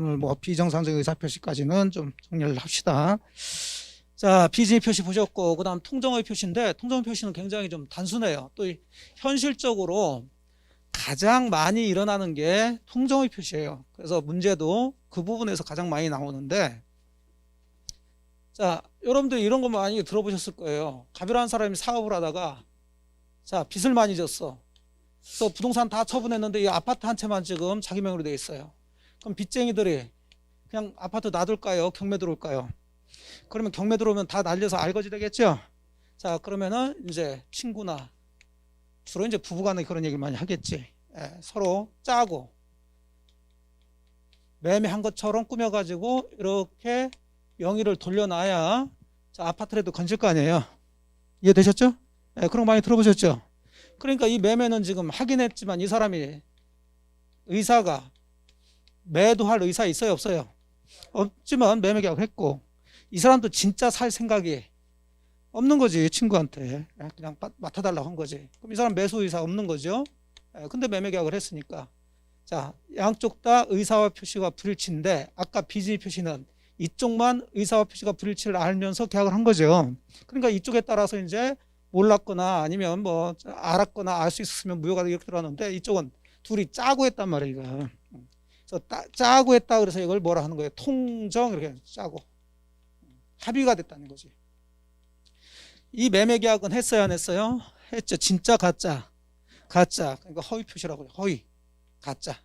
오늘 뭐 비정상적 의사표시까지는 좀 정리를 합시다. 자, 비진의 표시 보셨고, 그 다음 통정의 표시인데, 통정의 표시는 굉장히 좀 단순해요. 또 현실적으로 가장 많이 일어나는 게 통정의 표시예요. 그래서 문제도 그 부분에서 가장 많이 나오는데, 자, 여러분들 이런 거 많이 들어보셨을 거예요. 가별한 사람이 사업을 하다가, 자, 빚을 많이 졌어. 그래서 부동산 다 처분했는데 이 아파트 한 채만 지금 자기 명의로 돼 있어요. 그럼 빚쟁이들이 그냥 아파트 놔둘까요? 경매 들어올까요? 그러면 경매 들어오면 다 날려서 알거지 되겠죠? 자, 그러면은 이제 친구나 주로 이제 부부간에 그런 얘기를 많이 하겠지. 예, 서로 짜고 매매한 것처럼 꾸며가지고 이렇게 명의를 돌려놔야 자, 아파트라도 건질 거 아니에요. 이해되셨죠? 예, 그런 거 많이 들어보셨죠? 그러니까 이 매매는 지금 하긴 했지만 이 사람이 의사가 매도할 의사 있어요, 없어요? 없지만 매매 계약을 했고 이 사람도 진짜 살 생각이 없는 거지. 친구한테 그냥 맡아달라고 한 거지. 그럼 이 사람 매수 의사 없는 거죠. 근데 매매 계약을 했으니까 자, 양쪽 다 의사와 표시가 불일치인데 아까 비진의 표시는 이쪽만 의사와 표시가 불일치를 알면서 계약을 한 거죠. 그러니까 이쪽에 따라서 이제 몰랐거나 아니면 뭐 알았거나 알 수 있었으면 무효가 이렇게 들어왔는데 이쪽은 둘이 짜고 했단 말이에요. 이거. 그래서 짜고 했다 그래서 이걸 뭐라 하는 거예요? 통정 이렇게 짜고 합의가 됐다는 거지. 이 매매 계약은 했어요, 안 했어요? 했죠. 진짜 가짜. 가짜. 그러니까 허위 표시라고 해요. 허위. 가짜.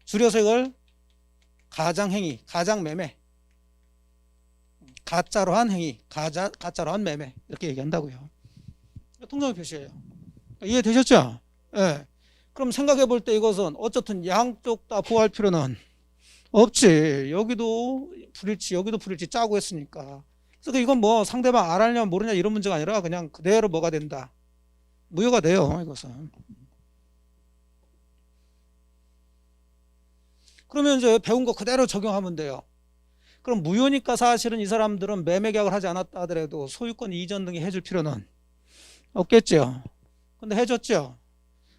줄여서 이걸 가장행위, 가장매매. 가짜로 한 행위, 가짜로 한 매매. 이렇게 얘기한다고요. 통정의 표시예요. 이해되셨죠? 예. 그럼 생각해 볼 때 이것은 어쨌든 양쪽 다 보호할 필요는 없지. 여기도 불일치, 여기도 불일치 짜고 했으니까. 그래서 이건 뭐 상대방 알았냐 모르냐 이런 문제가 아니라 그냥 그대로 뭐가 된다. 무효가 돼요, 이것은. 그러면 이제 배운 거 그대로 적용하면 돼요. 그럼 무효니까 사실은 이 사람들은 매매 계약을 하지 않았다 하더라도 소유권 이전 등에 해줄 필요는 없겠죠. 근데 해줬죠.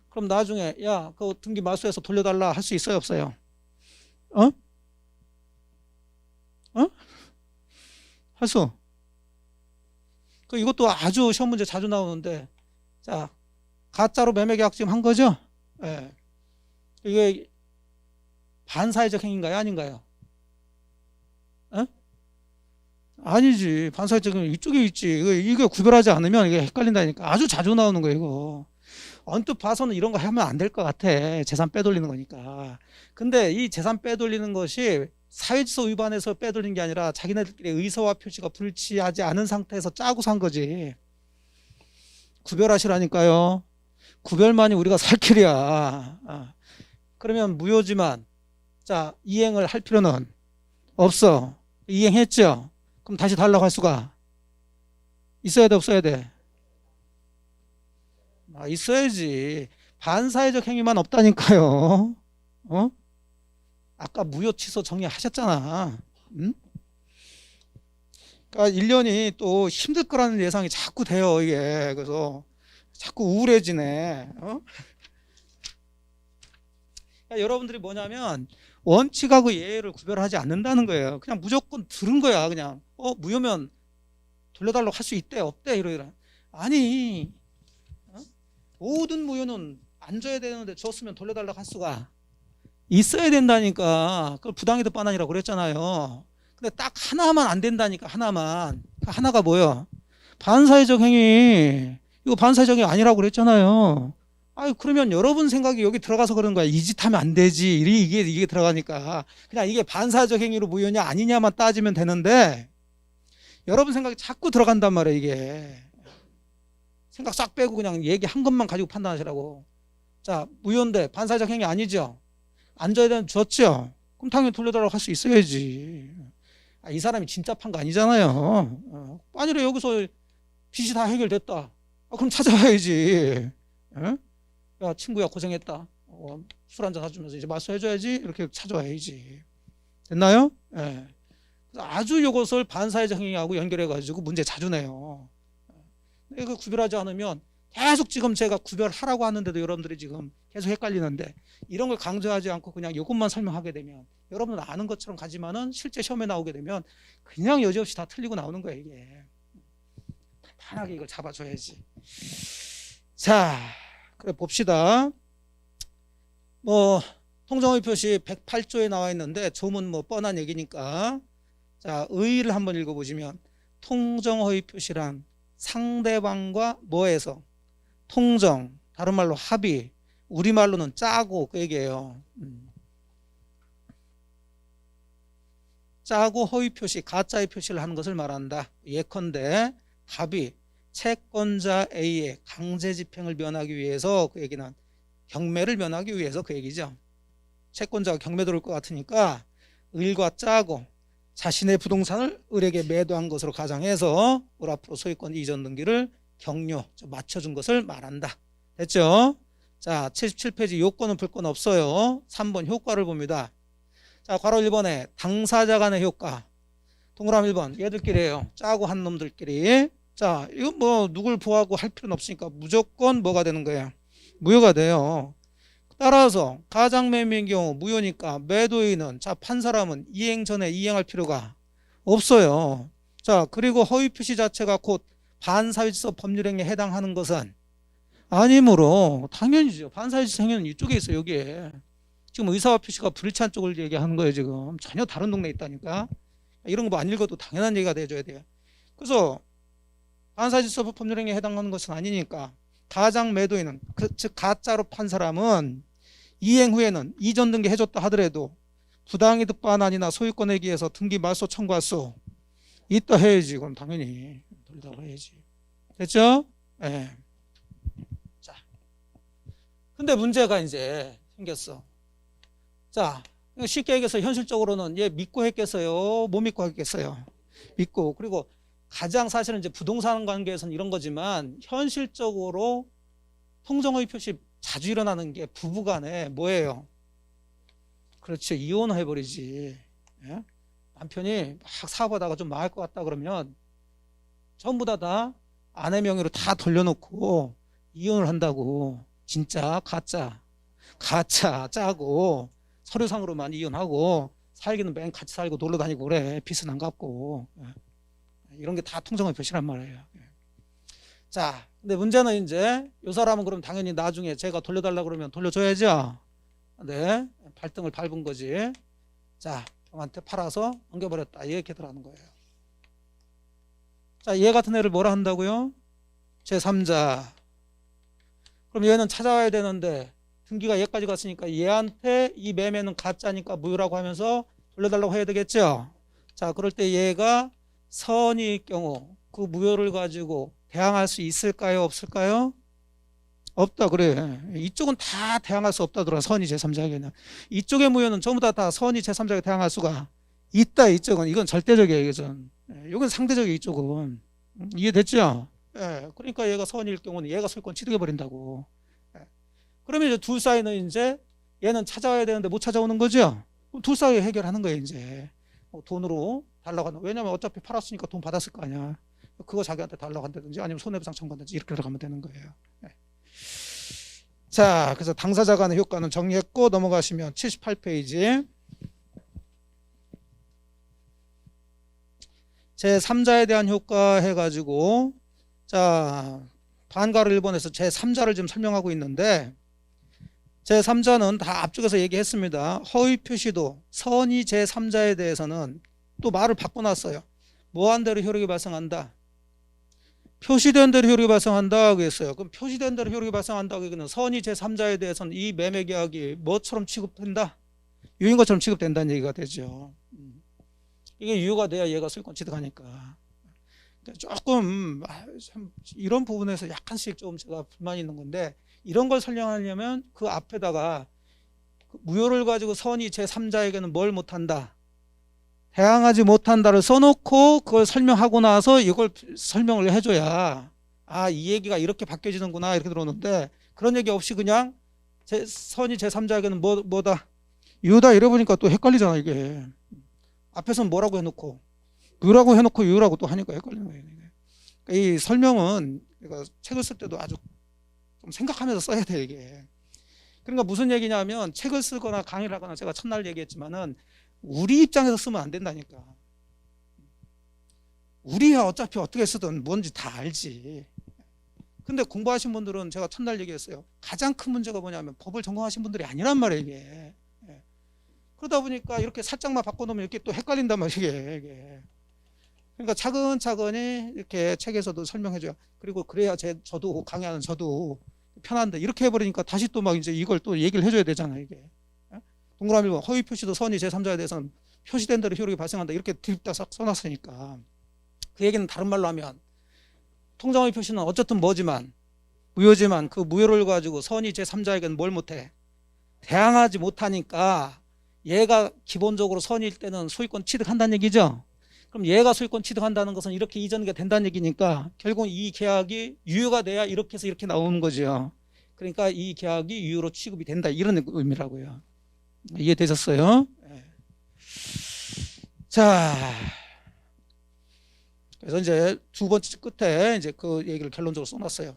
그럼 나중에 야, 그 등기 말소해서 돌려달라 할 수 있어요, 없어요? 어? 어? 할 수. 이것도 아주 시험 문제 자주 나오는데, 자, 가짜로 매매 계약 지금 한 거죠? 예. 이게 반사회적 행위인가요, 아닌가요? 어? 아니지. 반사회적 행위 이쪽에 있지. 이거 구별하지 않으면 이게 헷갈린다니까. 아주 자주 나오는 거예요, 이거. 언뜻 봐서는 이런 거 하면 안 될 것 같아. 재산 빼돌리는 거니까. 근데 이 재산 빼돌리는 것이 사회질서 위반해서 빼돌린 게 아니라 자기네들끼리 의사와 표시가 불일치하지 않은 상태에서 짜고 산 거지. 구별하시라니까요. 구별만이 우리가 살 길이야. 그러면 무효지만 자, 이행을 할 필요는 없어. 이행했죠. 그럼 다시 달라고 할 수가 있어야 돼, 없어야 돼? 있어야지. 반사회적 행위만 없다니까요. 어? 아까 무효 취소 정리하셨잖아. 응? 그러니까 1년이 또 힘들 거라는 예상이 자꾸 돼요, 이게. 그래서 자꾸 우울해지네. 어? 그러니까 여러분들이 뭐냐면 원칙하고 예외를 구별하지 않는다는 거예요. 그냥 무조건 들은 거야, 그냥. 무효면 돌려달라고 할 수 있대, 없대, 이러이러. 아니, 모든 무효는 안 줘야 되는데 줬으면 돌려달라고 할 수가 있어야 된다니까. 그걸 부당이득 반환이라고 그랬잖아요. 근데 딱 하나만 안 된다니까. 하나만. 그 하나가 뭐예요? 반사회적 행위. 이거 반사회적 행위 아니라고 그랬잖아요. 그러면 여러분 생각이 여기 들어가서 그런 거야. 이 짓 하면 안 되지. 이게 들어가니까. 그냥 이게 반사회적 행위로 무효냐 아니냐만 따지면 되는데 여러분 생각이 자꾸 들어간단 말이에요, 이게. 생각 싹 빼고 그냥 얘기한 것만 가지고 판단하시라고. 자, 무효인데 반사회적 행위 아니죠? 안 줘야 되는 줬죠? 그럼 당연히 돌려달라고 할 수 있어야지. 이 사람이 진짜 판 거 아니잖아요. 아니래, 여기서 빚이 다 해결됐다. 그럼 찾아와야지. 야, 친구야, 고생했다. 술 한잔 사주면서 이제 말소해줘야지. 이렇게 찾아와야지. 됐나요? 예. 아주 이것을 반사회적 행위하고 연결해가지고 문제 자주 내요. 이거 구별하지 않으면 계속 지금 제가 구별하라고 하는데도 여러분들이 지금 계속 헷갈리는데, 이런 걸 강조하지 않고 그냥 이것만 설명하게 되면 여러분은 아는 것처럼 가지만은 실제 시험에 나오게 되면 그냥 여지없이 다 틀리고 나오는 거예요. 이게 편하게 이걸 잡아줘야지. 자, 그래 봅시다. 뭐 통정의 표시 108조에 나와 있는데 조문 뭐 뻔한 얘기니까, 자, 의의를 한번 읽어보시면 통정허위 표시란 상대방과 뭐해서 통정, 다른 말로 합의, 우리말로는 짜고 그 얘기예요. 짜고 허위 표시, 가짜의 표시를 하는 것을 말한다. 예컨대 합의, 채권자 A의 강제 집행을 면하기 위해서, 그 얘기는 경매를 면하기 위해서 그 얘기죠. 채권자가 경매 들어올 것 같으니까 을과 짜고 자신의 부동산을 을에게 매도한 것으로 가정해서 을 앞으로 소유권 이전 등기를 격려, 맞춰준 것을 말한다. 됐죠? 자, 77페이지 요건은 불건 없어요. 3번 효과를 봅니다. 자, 괄호 1번에 당사자 간의 효과. 동그라미 1번 얘들끼리예요. 짜고 한 놈들끼리. 자, 이건 뭐 누굴 보호하고 할 필요는 없으니까 무조건 뭐가 되는 거야? 무효가 돼요. 따라서 가장매매인 경우 무효니까 매도인은, 자, 판 사람은 이행 전에 이행할 필요가 없어요. 자, 그리고 허위 표시 자체가 곧 반사회지서 법률행위에 해당하는 것은 아니므로 당연히죠. 반사회지서 행위는 이쪽에 있어요. 여기에. 지금 의사와 표시가 불일치한 쪽을 얘기하는 거예요. 지금 전혀 다른 동네에 있다니까. 이런 거 뭐 안 읽어도 당연한 얘기가 돼줘야 돼요. 그래서 반사회지서 법률행위에 해당하는 것은 아니니까 가장 매도인은, 즉 가짜로 판 사람은 이행 후에는 이전 등기 해줬다 하더라도 부당이득 반환이나 소유권에 기해서 등기 말소 청구할 수 있다 해야지. 그럼 당연히 돌리라고 해야지. 됐죠? 예. 네. 자, 근데 문제가 이제 생겼어. 자, 쉽게 얘기해서 현실적으로는 얘 믿고 했겠어요? 못 믿고 했겠어요? 믿고. 그리고 가장 사실은 이제 부동산 관계에서는 이런 거지만 현실적으로 통정허위 표시 자주 일어나는 게 부부간에 뭐예요? 그렇죠. 이혼해버리지. 예? 남편이 막 사업하다가 좀 망할 것 같다 그러면 전부 다 아내 명의로 다 돌려놓고 이혼을 한다고. 진짜 가짜 짜고 서류상으로만 이혼하고 살기는 맨 같이 살고 놀러 다니고 그래. 빚은 안 갚고. 이런 게 다 통정허위 표시란 말이에요. 자, 근데 문제는 이제 이 사람은 그럼 당연히 나중에 제가 돌려달라 그러면 돌려줘야죠. 네, 발등을 밟은 거지. 자, 형한테 팔아서 넘겨버렸다. 이렇게 들어가는 거예요. 자, 얘 같은 애를 뭐라 한다고요? 제3자. 그럼 얘는 찾아와야 되는데 등기가 얘까지 갔으니까 얘한테 이 매매는 가짜니까 무효라고 하면서 돌려달라고 해야 되겠죠. 자, 그럴 때 얘가 선의일 경우 그 무효를 가지고 대항할 수 있을까요? 없을까요? 없다 그래. 이쪽은 다 대항할 수 없다더라. 선의 제3자에게는. 이쪽의 무효는 전부 다 선의 제3자에게 대항할 수가 있다. 이쪽은. 이건 절대적이에요. 이것은. 이건 상대적이에요. 이쪽은. 이해됐죠? 예. 그러니까 얘가 선의일 경우는 얘가 소유권 취득해버린다고. 예. 그러면 이제 둘 사이는 이제 얘는 찾아와야 되는데 못 찾아오는 거죠? 그럼 둘 사이 해결하는 거예요. 이제. 돈으로 달라고 하는. 왜냐면 어차피 팔았으니까 돈 받았을 거 아니야. 그거 자기한테 달라고 한다든지 아니면 손해배상 청구한다든지 이렇게 들어가면 되는 거예요. 네. 자, 그래서 당사자 간의 효과는 정리했고 넘어가시면 78페이지 제3자에 대한 효과 해가지고, 자, 반가를 1번에서 제3자를 지금 설명하고 있는데, 제3자는 다 앞쪽에서 얘기했습니다. 허위 표시도 선의 제3자에 대해서는 또 말을 바꿔놨어요. 뭐한 대로 효력이 발생한다. 표시된 대로 효력이 발생한다 그랬어요. 그럼 표시된 대로 효력이 발생한다고 얘기는 선의 제3자에 대해서는 이 매매계약이 뭐처럼 취급된다? 유인 것처럼 취급된다는 얘기가 되죠. 이게 유효가 돼야 얘가 소유권 취득하니까. 조금 이런 부분에서 약간씩 좀 제가 불만이 있는 건데, 이런 걸 설명하려면 그 앞에다가 무효를 가지고 선의 제3자에게는 뭘 못한다? 대항하지 못한다를 써놓고 그걸 설명하고 나서 이걸 설명을 해줘야 이 얘기가 이렇게 바뀌어지는구나 이렇게 들어오는데, 그런 얘기 없이 그냥 선의 제3자에게는 뭐다? 유효다 이래보니까 또 헷갈리잖아. 이게 앞에서는 뭐라고 해놓고 유라고 해놓고 유라고 또 하니까 헷갈리는 거예요. 그러니까 이 설명은 책을 쓸 때도 아주 좀 생각하면서 써야 돼 이게. 그러니까 무슨 얘기냐면 책을 쓰거나 강의를 하거나 제가 첫날 얘기했지만은 우리 입장에서 쓰면 안 된다니까. 우리야 어차피 어떻게 쓰든 뭔지 다 알지. 근데 공부하신 분들은 제가 첫날 얘기했어요. 가장 큰 문제가 뭐냐면 법을 전공하신 분들이 아니란 말이에요 이게. 그러다 보니까 이렇게 살짝만 바꿔놓으면 이렇게 또 헷갈린단 말이에요 이게. 그러니까 차근차근히 이렇게 책에서도 설명해줘요. 그리고 그래야 저도 강의하는 저도 편한데 이렇게 해버리니까 다시 또 막 이제 이걸 또 얘기를 해줘야 되잖아요 이게. 동그라미 허위 표시도 선의 제3자에 대해서는 표시된 대로 효력이 발생한다 이렇게 드립다 써놨으니까 그 얘기는 다른 말로 하면 통장허위 표시는 어쨌든 뭐지만 무효지만 그 무효를 가지고 선의 제3자에게는 뭘 못해? 대항하지 못하니까 얘가 기본적으로 선의일 때는 소유권 취득한다는 얘기죠. 그럼 얘가 소유권 취득한다는 것은 이렇게 이전이 된다는 얘기니까 결국 이 계약이 유효가 돼야 이렇게 해서 이렇게 나오는 거죠. 그러니까 이 계약이 유효로 취급이 된다 이런 의미라고요. 이해되셨어요? 네. 자, 그래서 이제 두 번째 끝에 이제 그 얘기를 결론적으로 써놨어요.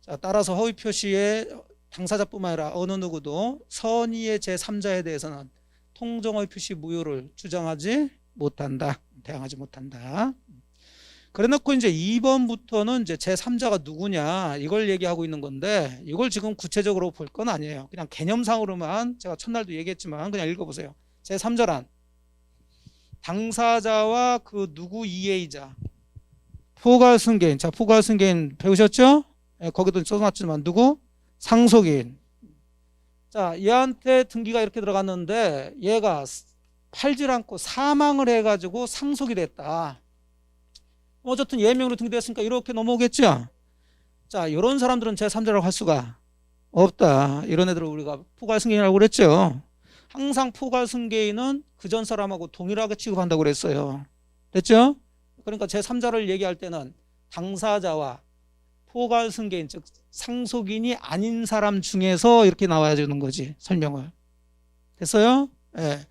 자, 따라서 허위 표시의 당사자뿐만 아니라 어느 누구도 선의의 제3자에 대해서는 통정허위 표시 무효를 주장하지 못한다. 대항하지 못한다. 그래 놓고 이제 2번부터는 이제 제3자가 누구냐 이걸 얘기하고 있는 건데 이걸 지금 구체적으로 볼 건 아니에요. 그냥 개념상으로만 제가 첫날도 얘기했지만 그냥 읽어보세요. 제3자란 당사자와 그 누구 이해이자 포괄승계인. 자, 포괄승계인 배우셨죠? 네, 거기도 써놨지만 누구? 상속인. 자, 얘한테 등기가 이렇게 들어갔는데 얘가 팔질 않고 사망을 해가지고 상속이 됐다. 어쨌든 예명으로 등기됐으니까 이렇게 넘어오겠죠. 자, 이런 사람들은 제3자라고 할 수가 없다. 이런 애들을 우리가 포괄승계인이라고 그랬죠. 항상 포괄승계인은 그 전 사람하고 동일하게 취급한다고 그랬어요. 됐죠? 그러니까 제3자를 얘기할 때는 당사자와 포괄승계인 즉 상속인이 아닌 사람 중에서 이렇게 나와야 되는 거지 설명을. 됐어요? 예.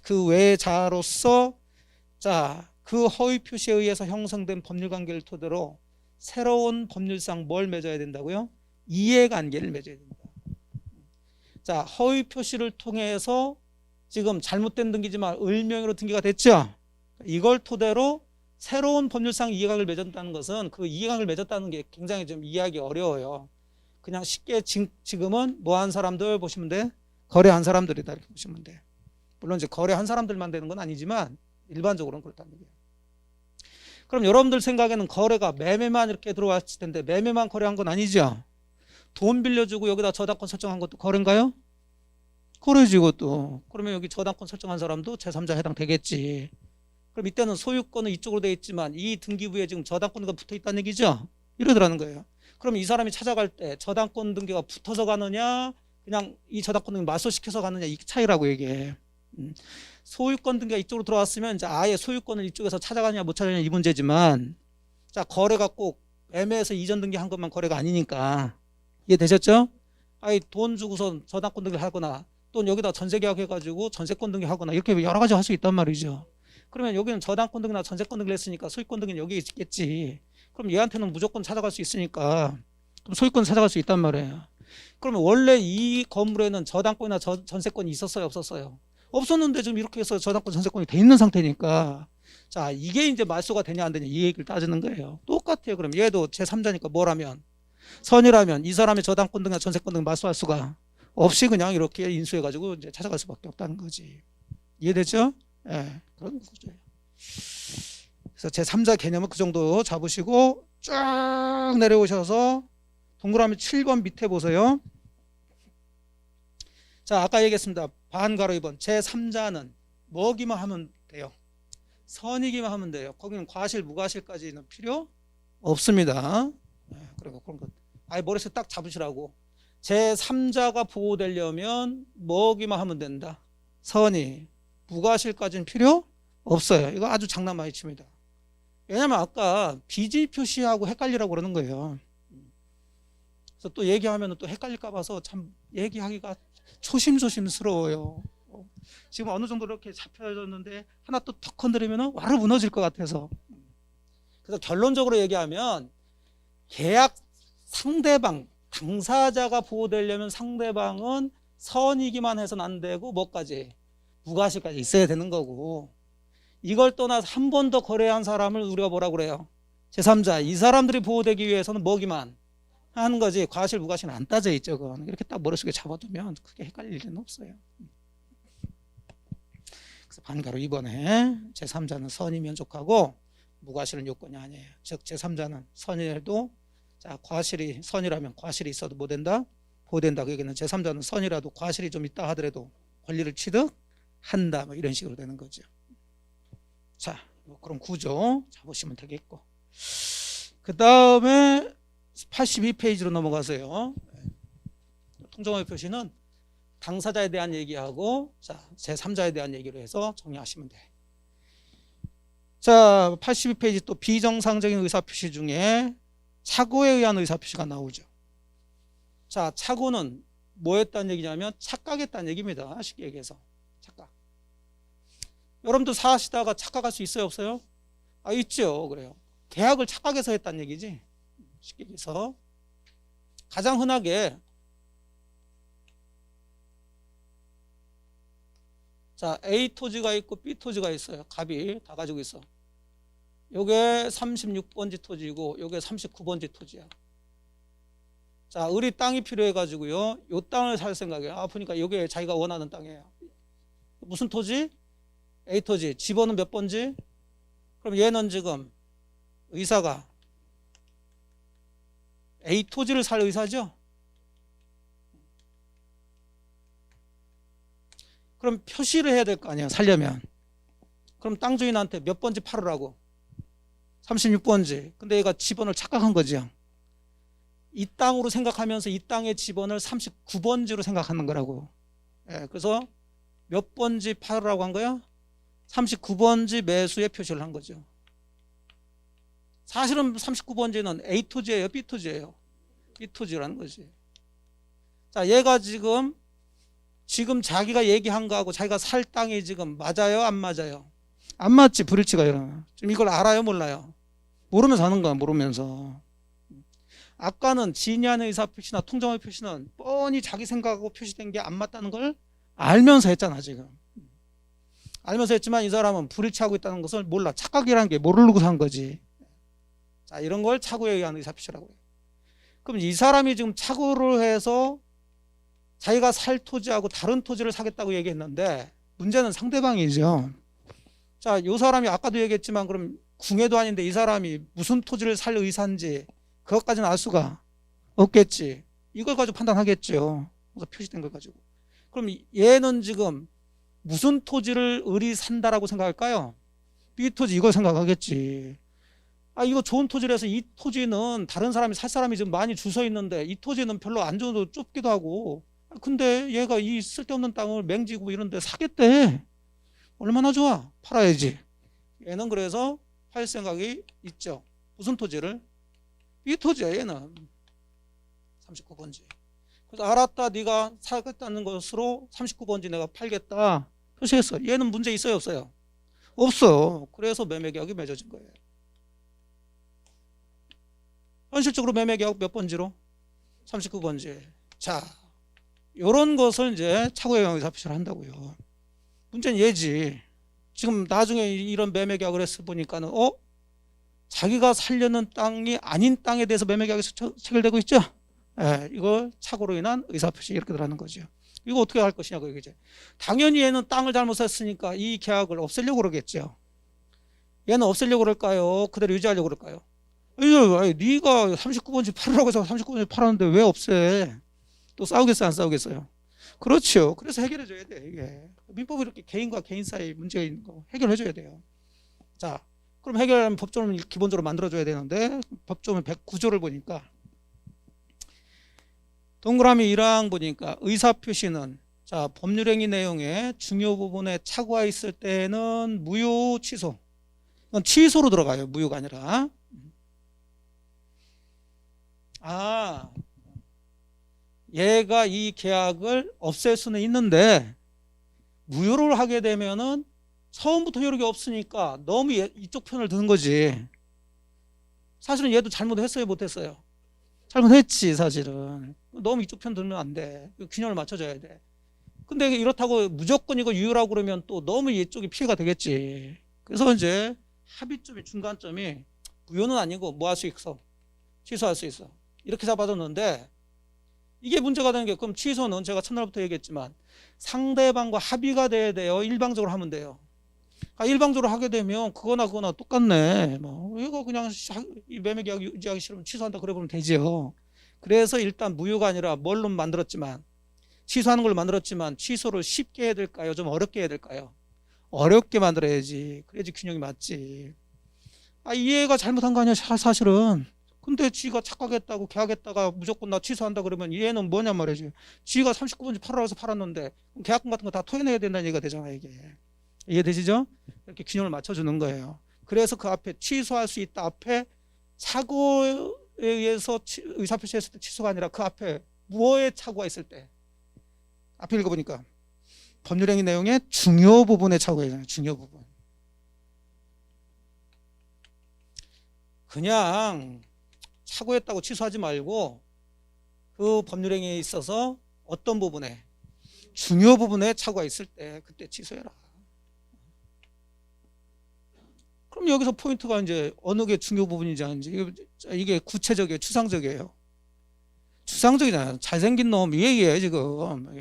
그 외자로서 자, 그 허위 표시에 의해서 형성된 법률관계를 토대로 새로운 법률상 뭘 맺어야 된다고요? 이해관계를 맺어야 된다. 자, 허위 표시를 통해서 지금 잘못된 등기지만 을명의로 등기가 됐죠. 이걸 토대로 새로운 법률상 이해관계를 맺었다는 것은 그 이해관계를 맺었다는 게 굉장히 좀 이해하기 어려워요. 그냥 쉽게 지금은 뭐 한 사람들 보시면 돼? 거래한 사람들이다 이렇게 보시면 돼. 물론 이제 거래한 사람들만 되는 건 아니지만 일반적으로는 그렇다는 얘기예요. 그럼 여러분들 생각에는 거래가 매매만 이렇게 들어왔을 텐데 매매만 거래한 건 아니죠. 돈 빌려주고 여기다 저당권 설정한 것도 거래인가요? 거래지 이것도. 그러면 여기 저당권 설정한 사람도 제3자 해당되겠지. 그럼 이때는 소유권은 이쪽으로 되어 있지만 이 등기부에 지금 저당권이 붙어 있다는 얘기죠. 이러더라는 거예요. 그럼 이 사람이 찾아갈 때 저당권 등기가 붙어서 가느냐 그냥 이 저당권 등기 말소시켜서 가느냐 이 차이라고 얘기해. 소유권 등기가 이쪽으로 들어왔으면 이제 아예 소유권을 이쪽에서 찾아가냐 못 찾아가냐 이 문제지만 자, 거래가 꼭 매매해서 이전 등기한 것만 거래가 아니니까 이해되셨죠? 아예 돈 주고서 저당권 등기를 하거나 또 여기다 전세계약 해가지고 전세권 등기하거나 이렇게 여러 가지 할 수 있단 말이죠. 그러면 여기는 저당권 등기나 전세권 등기를 했으니까 소유권 등기는 여기 있겠지. 그럼 얘한테는 무조건 찾아갈 수 있으니까 그럼 소유권 찾아갈 수 있단 말이에요. 그러면 원래 이 건물에는 저당권이나 전세권이 있었어요 없었어요? 없었는데 지금 이렇게 해서 저당권 전세권이 돼 있는 상태니까 자, 이게 이제 말소가 되냐 안 되냐 이 얘기를 따지는 거예요. 똑같아요. 그럼 얘도 제3자니까 뭐라면 선이라면 이 사람의 저당권 등이나 전세권 등 말소할 수가 없이 그냥 이렇게 인수해가지고 이제 찾아갈 수밖에 없다는 거지. 이해되죠? 예, 네, 그런 구조예요. 그래서 제3자 개념은 그 정도 잡으시고 쭉 내려오셔서 동그라미 7번 밑에 보세요. 자, 아까 얘기했습니다. 반가로 2번 제3자는 뭐기만 하면 돼요? 선이기만 하면 돼요. 거기는 과실, 무과실까지는 필요 없습니다. 네, 그리고 그런 것 아예 머릿속에 딱 잡으시라고. 제3자가 보호되려면 뭐기만 하면 된다. 선이. 무과실까지는 필요 없어요. 이거 아주 장난 많이 칩니다. 왜냐면 아까 비지 표시하고 헷갈리라고 그러는 거예요. 그래서 또 얘기하면 또 헷갈릴까 봐서 참 얘기하기가 조심스러워요. 지금 어느 정도 이렇게 잡혀졌는데 하나 또 턱 건드리면 와르 무너질 것 같아서. 그래서 결론적으로 얘기하면 계약 상대방 당사자가 보호되려면 상대방은 선이기만 해서는 안 되고 뭐까지? 무과실까지 있어야 되는 거고, 이걸 떠나서 한 번 더 거래한 사람을 우리가 뭐라고 그래요? 제3자. 이 사람들이 보호되기 위해서는 뭐기만 하는 거지, 과실 무과실은 안 따져 있죠. 그건 이렇게 딱 머릿속에 잡아두면 크게 헷갈릴 일은 없어요. 그래서 반가로 이번에 제3자는 선이 면족하고 무과실은 요건이 아니에요. 즉 제3자는 선이라도, 자 과실이 선이라면 과실이 있어도 뭐 된다? 보호된다. 그 얘기는 제3자는 선이라도 과실이 좀 있다 하더라도 권리를 취득한다. 뭐 이런 식으로 되는 거죠. 자, 뭐 그럼 구조 잡으시면 되겠고, 그 다음에 82페이지로 넘어가세요. 통정의 표시는 당사자에 대한 얘기하고, 자 제3자에 대한 얘기로 해서 정리하시면 돼. 자 82페이지 또 비정상적인 의사표시 중에 착오에 의한 의사표시가 나오죠. 자 착오는 뭐 했다는 얘기냐면 착각했다는 얘기입니다. 쉽게 얘기해서 착각. 여러분도 사시다가 착각할 수 있어요 없어요? 아 있죠. 그래요. 계약을 착각해서 했다는 얘기지. 쉽게 얘기해서 가장 흔하게, 자 A 토지가 있고 B 토지가 있어요. 갑이 다 가지고 있어. 요게 36번지 토지이고 요게 39번지 토지야. 자 을이 땅이 필요해 가지고요 요 땅을 살 생각이에요. 아 보니까 요게 자기가 원하는 땅이에요. 무슨 토지? A 토지. 집어는 몇 번지? 그럼 얘는 지금 의사가 A 토지를 살 의사죠. 그럼 표시를 해야 될 거 아니야 살려면. 그럼 땅 주인한테 몇 번지 팔으라고? 36번지. 근데 얘가 지번을 착각한 거죠. 이 땅으로 생각하면서 이 땅의 지번을 39번지로 생각하는 거라고. 예, 그래서 몇 번지 팔으라고 한 거야? 39번지 매수에 표시를 한 거죠. 사실은 39번지는 A 토지예요, B 토지예요? B 토지라는 거지. 자, 얘가 지금 자기가 얘기한 거하고 자기가 살 땅이 지금 맞아요, 안 맞아요? 안 맞지. 불일치가 일어나. 지금 이걸 알아요, 몰라요? 모르면서 하는 거야. 모르면서. 아까는 진의안의 의사표시나 통정의 표시는 뻔히 자기 생각하고 표시된 게 안 맞다는 걸 알면서 했잖아. 지금 알면서 했지만 이 사람은 불일치하고 있다는 것을 몰라. 착각이라는 게 모르고 산 거지. 자, 이런 걸 착오에 의한 의사표시라고 해요. 그럼 이 사람이 지금 착오를 해서 자기가 살 토지하고 다른 토지를 사겠다고 얘기했는데 문제는 상대방이죠. 자, 이 사람이 아까도 얘기했지만 그럼 궁예도 아닌데 이 사람이 무슨 토지를 살 의사인지 그것까지는 알 수가 없겠지. 이걸 가지고 판단하겠죠. 그래서 표시된 걸 가지고. 그럼 얘는 지금 무슨 토지를 을이 산다라고 생각할까요? B 토지 이걸 생각하겠지. 아 이거 좋은 토지라서 이 토지는 다른 사람이 살 사람이 지금 많이 줄 서 있는데 이 토지는 별로 안 좋아도 좁기도 하고, 근데 얘가 이 쓸데없는 땅을 맹지고 이런데 사겠대. 얼마나 좋아. 팔아야지. 얘는 그래서 팔 생각이 있죠. 무슨 토지를? 이 토지야 얘는. 39번지. 그래서 알았다. 네가 사겠다는 것으로 39번지 내가 팔겠다. 표시했어. 얘는 문제 있어요 없어요? 없어. 그래서 매매계약이 맺어진 거예요. 현실적으로 매매계약 몇 번지로? 39번지. 자, 요런 것을 이제 착오에 의한 의사표시를 한다고요. 문제는 얘지. 지금 나중에 이런 매매계약을 했을 보니까는 자기가 살려는 땅이 아닌 땅에 대해서 매매계약이 체결되고 있죠. 예, 이걸 착오로 인한 의사표시 이렇게 들어가는 거죠. 이거 어떻게 할 것이냐고 이제. 당연히 얘는 땅을 잘못했으니까 이 계약을 없애려고 그러겠죠. 얘는 없애려고 그럴까요? 그대로 유지하려고 그럴까요? 아니, 네가 39번지 팔으라고 해서 39번지 팔았는데 왜 없애? 또 싸우겠어요, 안 싸우겠어요? 그렇죠. 그래서 해결해 줘야 돼. 이게 민법이 이렇게 개인과 개인 사이 문제가 있는 거 해결해 줘야 돼요. 자, 그럼 해결하면 법조문을 기본적으로 만들어 줘야 되는데 법조문 109조를 보니까 동그라미 1항 보니까 의사표시는, 자 법률행위 내용의 중요 부분에 착오가 있을 때는 무효 취소. 이건 취소로 들어가요. 무효가 아니라. 아, 얘가 이 계약을 없앨 수는 있는데 무효를 하게 되면은 처음부터 효력이 없으니까 너무 이쪽 편을 드는 거지. 사실은 얘도 잘못했어요 못했어요? 잘못했지 사실은. 너무 이쪽 편 들면 안 돼. 균형을 맞춰줘야 돼. 근데 이렇다고 무조건 이거 유효라고 그러면 또 너무 이쪽이 피해가 되겠지. 그래서 이제 합의점이 중간점이 무효는 아니고 뭐 할 수 있어? 취소할 수 있어. 이렇게 잡아줬는데 이게 문제가 되는 게, 그럼 취소는 제가 첫날부터 얘기했지만 상대방과 합의가 돼야 돼요? 일방적으로 하면 돼요? 일방적으로 하게 되면 그거나 똑같네. 뭐 이거 그냥 이 매매 계약 유지하기 싫으면 취소한다 그래 보면 되지요. 그래서 일단 무효가 아니라 뭘로 만들었지만, 취소하는 걸 만들었지만 취소를 쉽게 해야 될까요? 좀 어렵게 해야 될까요? 어렵게 만들어야지. 그래야지 균형이 맞지. 이해가 잘못한 거 아니야 사실은. 근데 지가 착각했다고 계약했다가 무조건 나 취소한다 그러면 얘는 뭐냐 말이지. 지가 39번지 팔으라고 해서 팔았는데 계약금 같은 거 다 토해내야 된다는 얘기가 되잖아 이게. 이해되시죠? 이렇게 균형을 맞춰주는 거예요. 그래서 그 앞에 취소할 수 있다 앞에 착오에 의해서 의사표시했을 때 취소가 아니라 그 앞에 무엇에 착오가 있을 때, 앞에 읽어보니까 법률행위 내용의 중요 부분에 착오가 있잖아요. 중요 부분. 그냥 착오했다고 취소하지 말고 그 법률행위에 있어서 어떤 부분에, 중요 부분에 착오가 있을 때 그때 취소해라. 그럼 여기서 포인트가 이제 어느 게 중요 부분인지 아닌지, 이게 구체적이에요, 추상적이에요? 추상적이잖아요. 잘생긴 놈 이 얘기예요 지금.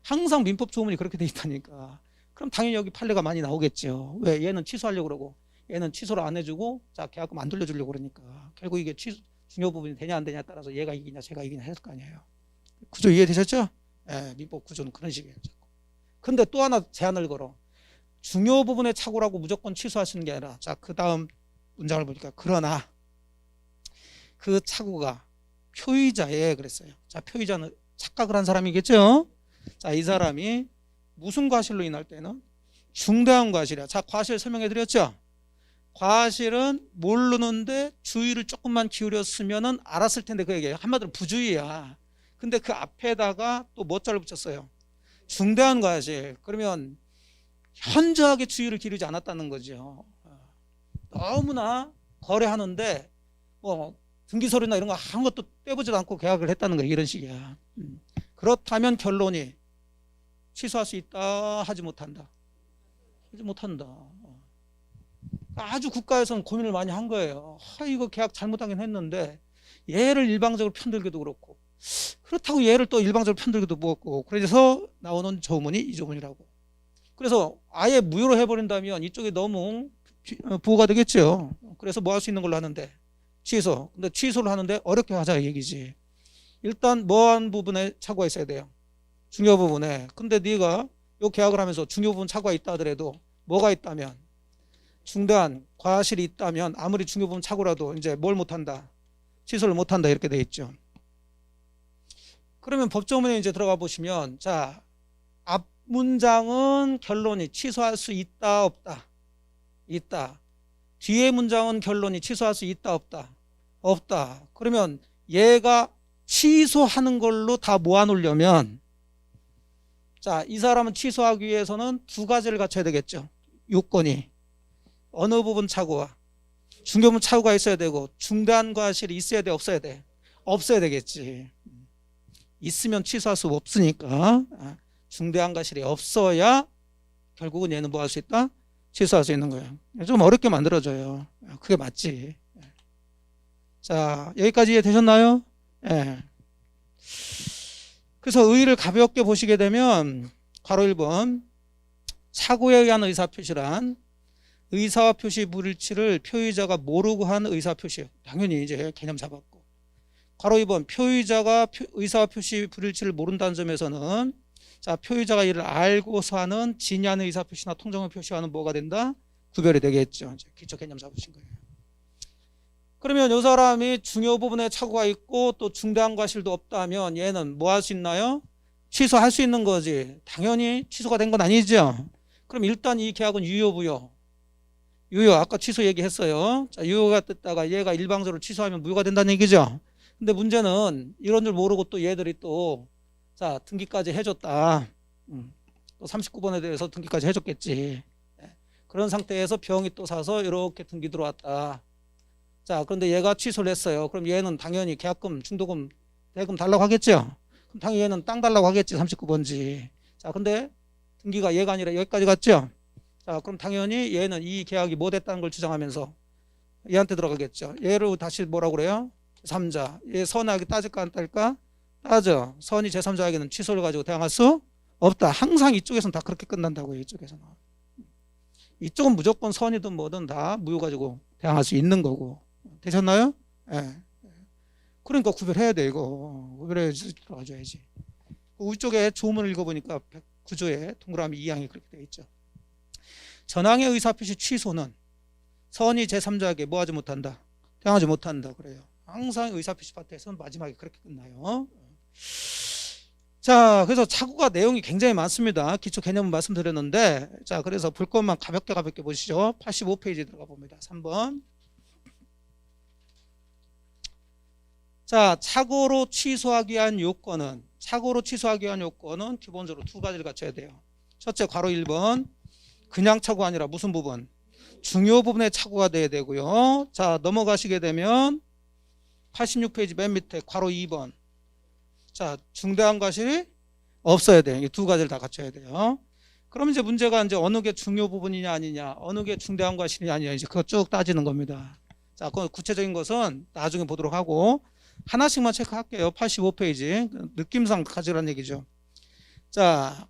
항상 민법 조문이 그렇게 돼 있다니까. 그럼 당연히 여기 판례가 많이 나오겠죠. 왜? 얘는 취소하려고 그러고 얘는 취소를 안 해주고 자 계약금 안 돌려주려고 그러니까 결국 이게 중요 부분이 되냐 안 되냐에 따라서 얘가 이기냐 제가 이기냐 했을 거 아니에요. 구조 이해되셨죠? 예, 민법 구조는 그런 식이에요. 근데 또 하나 제한을 걸어. 중요 부분에 착오라고 무조건 취소하시는 게 아니라, 자, 그 다음 문장을 보니까 그러나 그 착오가 표의자에 그랬어요. 자, 표의자는 착각을 한 사람이겠죠? 자, 이 사람이 무슨 과실로 인할 때는 중대한 과실이야. 자, 과실 설명해 드렸죠? 과실은 모르는데 주의를 조금만 기울였으면은 알았을 텐데 그 얘기예요. 한마디로 부주의야. 근데 그 앞에다가 또 뭐자를 붙였어요? 중대한 과실. 그러면 현저하게 주의를 기울이지 않았다는 거죠. 너무나 거래하는데 뭐 등기서류나 이런 거 아무것도 떼보지도 않고 계약을 했다는 거예요. 이런 식이야. 그렇다면 결론이 취소할 수 있다, 하지 못한다? 하지 못한다. 아주 국가에서는 고민을 많이 한 거예요. 이거 계약 잘못하긴 했는데 얘를 일방적으로 편들기도 그렇고, 그렇다고 얘를 또 일방적으로 편들기도 뭐고, 그래서 나오는 조문이 이 조문이라고. 그래서 아예 무효로 해버린다면 이쪽이 너무 부호가 되겠죠. 그래서 뭐 할 수 있는 걸로 하는데 취소. 근데 취소를 하는데 어렵게 하자 얘기지. 일단 뭐한 부분에 착오가 있어야 돼요? 중요 부분에. 근데 네가 요 계약을 하면서 중요 부분 착오가 있다 하더라도 뭐가 있다면, 중대한 과실이 있다면 아무리 중요 부분 착오라도 이제 뭘 못한다? 취소를 못한다 이렇게 돼 있죠. 그러면 법조문에 이제 들어가 보시면, 자, 앞 문장은 결론이 취소할 수 있다 없다? 있다. 뒤에 문장은 결론이 취소할 수 있다 없다? 없다. 그러면 얘가 취소하는 걸로 다 모아놓으려면, 자, 이 사람은 취소하기 위해서는 두 가지를 갖춰야 되겠죠. 요건이 어느 부분 착오와 중요 부분 착오가 있어야 되고, 중대한 과실이 있어야 돼 없어야 돼? 없어야 되겠지. 있으면 취소할 수 없으니까 중대한 과실이 없어야 결국은 얘는 뭐 할 수 있다? 취소할 수 있는 거예요. 좀 어렵게 만들어져요. 그게 맞지. 자, 여기까지 이해되셨나요? 예. 그래서 의의를 가볍게 보시게 되면 괄호 1번 착오에 의한 의사표시란 의사와 표시 불일치를 표의자가 모르고 한 의사표시. 당연히 이제 개념 잡았고, 괄호 2번 표의자가 의사와 표시 불일치를 모른다는 점에서는, 자, 표의자가 이를 알고서 하는 진의하는 의사표시나 통정의 표시와는 뭐가 된다? 구별이 되겠죠. 이제 기초 개념 잡으신 거예요. 그러면 이 사람이 중요 부분에 착오가 있고 또 중대한 과실도 없다면 얘는 뭐 할 수 있나요? 취소할 수 있는 거지. 당연히 취소가 된 건 아니죠. 그럼 일단 이 계약은 유효부요. 유효. 아까 취소 얘기했어요. 자, 유효가 됐다가 얘가 일방적으로 취소하면 무효가 된다는 얘기죠. 근데 문제는 이런 줄 모르고 또 얘들이 또, 자, 등기까지 해줬다. 또 39번에 대해서 등기까지 해줬겠지. 그런 상태에서 병이 또 사서 이렇게 등기 들어왔다. 자, 그런데 얘가 취소를 했어요. 그럼 얘는 당연히 계약금, 중도금, 대금 달라고 하겠죠? 그럼 당연히 얘는 땅 달라고 하겠지, 39번지. 자, 근데 등기가 얘가 아니라 여기까지 갔죠? 자, 그럼 당연히 얘는 이 계약이 뭐 됐다는 걸 주장하면서 얘한테 들어가겠죠. 얘를 다시 뭐라고 그래요? 제3자. 얘 선하게 따질까 안 따질까? 따져. 선이 제3자에게는 취소를 가지고 대항할 수 없다. 항상 이쪽에서는 다 그렇게 끝난다고요. 이쪽에서는. 이쪽은 무조건 선이든 뭐든 다 무효 가지고 대항할 수 있는 거고. 되셨나요? 예. 그러니까 구별해야 돼, 이거. 구별해 들어가줘야지. 위쪽에 조문을 읽어보니까 구조에 동그라미 2항이 그렇게 되어 있죠. 전항의 의사표시 취소는 선이 제3자에게 뭐 하지 못한다? 대항하지 못한다. 그래요. 항상 의사표시 파트에서는 마지막에 그렇게 끝나요. 자, 그래서 착오가 내용이 굉장히 많습니다. 기초 개념은 말씀드렸는데, 자, 그래서 볼 것만 가볍게 보시죠. 85페이지 들어가 봅니다. 3번. 자, 착오로 취소하기 위한 요건은 기본적으로 두 가지를 갖춰야 돼요. 첫째, 괄호 1번. 그냥 착오가 아니라 무슨 부분? 중요 부분에 착오가 돼야 되고요. 자, 넘어가시게 되면 86페이지 맨 밑에 괄호 2번. 자, 중대한 과실이 없어야 돼요. 이 두 가지를 다 갖춰야 돼요. 그럼 이제 문제가 이제 어느 게 중요 부분이냐 아니냐, 어느 게 중대한 과실이냐 아니냐, 이제 그거 쭉 따지는 겁니다. 자, 그 구체적인 것은 나중에 보도록 하고 하나씩만 체크할게요. 85페이지. 느낌상 가지란 얘기죠. 자,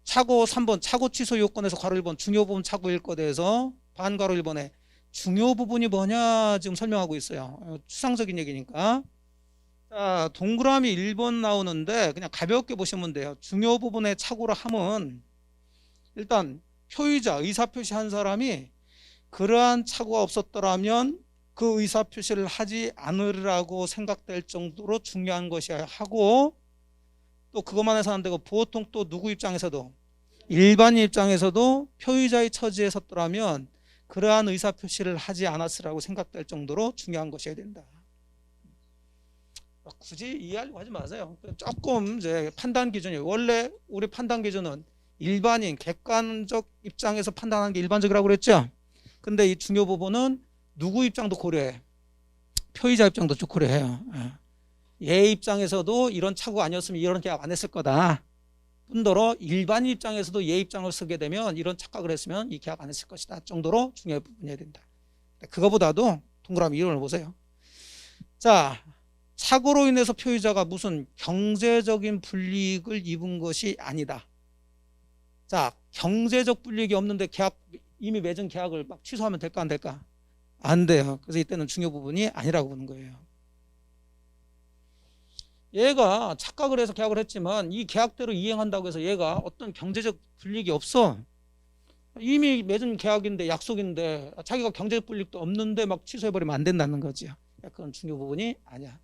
착오 3번 착오 취소 요건에서 괄호 1번 중요 부분 착오일 것에 대해서 반괄호 1번에 중요 부분이 뭐냐 지금 설명하고 있어요. 추상적인 얘기니까. 자, 동그라미 1번 나오는데 그냥 가볍게 보시면 돼요. 중요 부분에 착오를 하면 일단 표의자 의사표시한 사람이 그러한 착오가 없었더라면 그 의사표시를 하지 않으라고 생각될 정도로 중요한 것이어야 하고, 또 그것만 해서 안 되고 보통 또 누구 입장에서도 일반인 입장에서도 표의자의 처지에 섰더라면 그러한 의사표시를 하지 않았으라고 생각될 정도로 중요한 것이어야 된다. 굳이 이해하려고 하지 마세요. 조금 이제 판단 기준이, 원래 우리 판단 기준은 일반인 객관적 입장에서 판단하는 게 일반적이라고 그랬죠. 근데 이 중요 부분은 누구 입장도 고려해. 표의자 입장도 쭉 고려해요. 얘 입장에서도 이런 착오가 아니었으면 이런 계약 안 했을 거다. 뿐더러 일반인 입장에서도 얘 입장을 쓰게 되면 이런 착각을 했으면 이 계약 안 했을 것이다 정도로 중요한 부분이어야 된다. 그거보다도 동그라미 이론을 보세요. 자, 착오로 인해서 표의자가 무슨 경제적인 불이익을 입은 것이 아니다. 자, 경제적 불이익이 없는데 계약 이미 맺은 계약을 막 취소하면 될까 안 될까? 안 돼요. 그래서 이때는 중요 부분이 아니라고 보는 거예요. 얘가 착각을 해서 계약을 했지만 이 계약대로 이행한다고 해서 얘가 어떤 경제적 불이익이 없어. 이미 맺은 계약인데 약속인데 자기가 경제적 불이익도 없는데 막 취소해버리면 안 된다는 거죠. 그건 중요 부분이 아니야.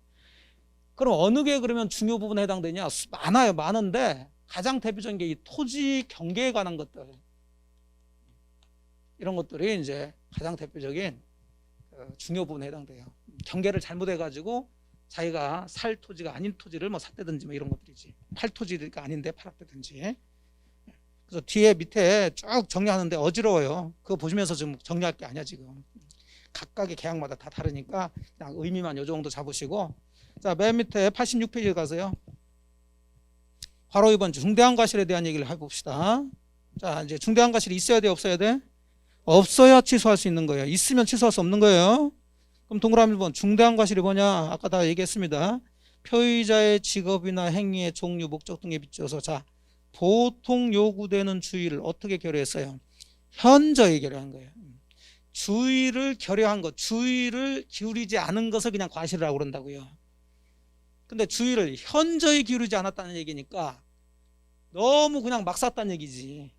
그럼 어느 게 그러면 중요 부분에 해당되냐? 많아요. 많은데 가장 대표적인 게 이 토지 경계에 관한 것들. 이런 것들이 이제 가장 대표적인 중요 부분에 해당돼요. 경계를 잘못해가지고 자기가 살 토지가 아닌 토지를 뭐 샀다든지 뭐 이런 것들이지. 팔 토지가 아닌데 팔았다든지. 그래서 뒤에 밑에 쭉 정리하는데 어지러워요. 그거 보시면서 좀 정리할 게 아니야 지금. 각각의 계약마다 다 다르니까 그냥 의미만 요 정도 잡으시고. 자, 맨 밑에 86페이지에 가세요. 바로 이번 중대한 과실에 대한 얘기를 해봅시다. 자, 이제 중대한 과실이 있어야 돼, 없어야 돼? 없어야 취소할 수 있는 거예요. 있으면 취소할 수 없는 거예요. 그럼 동그라미 1번 중대한 과실이 뭐냐? 아까 다 얘기했습니다. 표의자의 직업이나 행위의 종류, 목적 등에 비추어서 자, 보통 요구되는 주의를 어떻게 결여했어요? 현저히 결여한 거예요. 주의를 결여한 것, 주의를 기울이지 않은 것을 그냥 과실이라고 그런다고요. 근데 주의를 현저히 기울이지 않았다는 얘기니까 너무 그냥 막 샀다는 얘기지.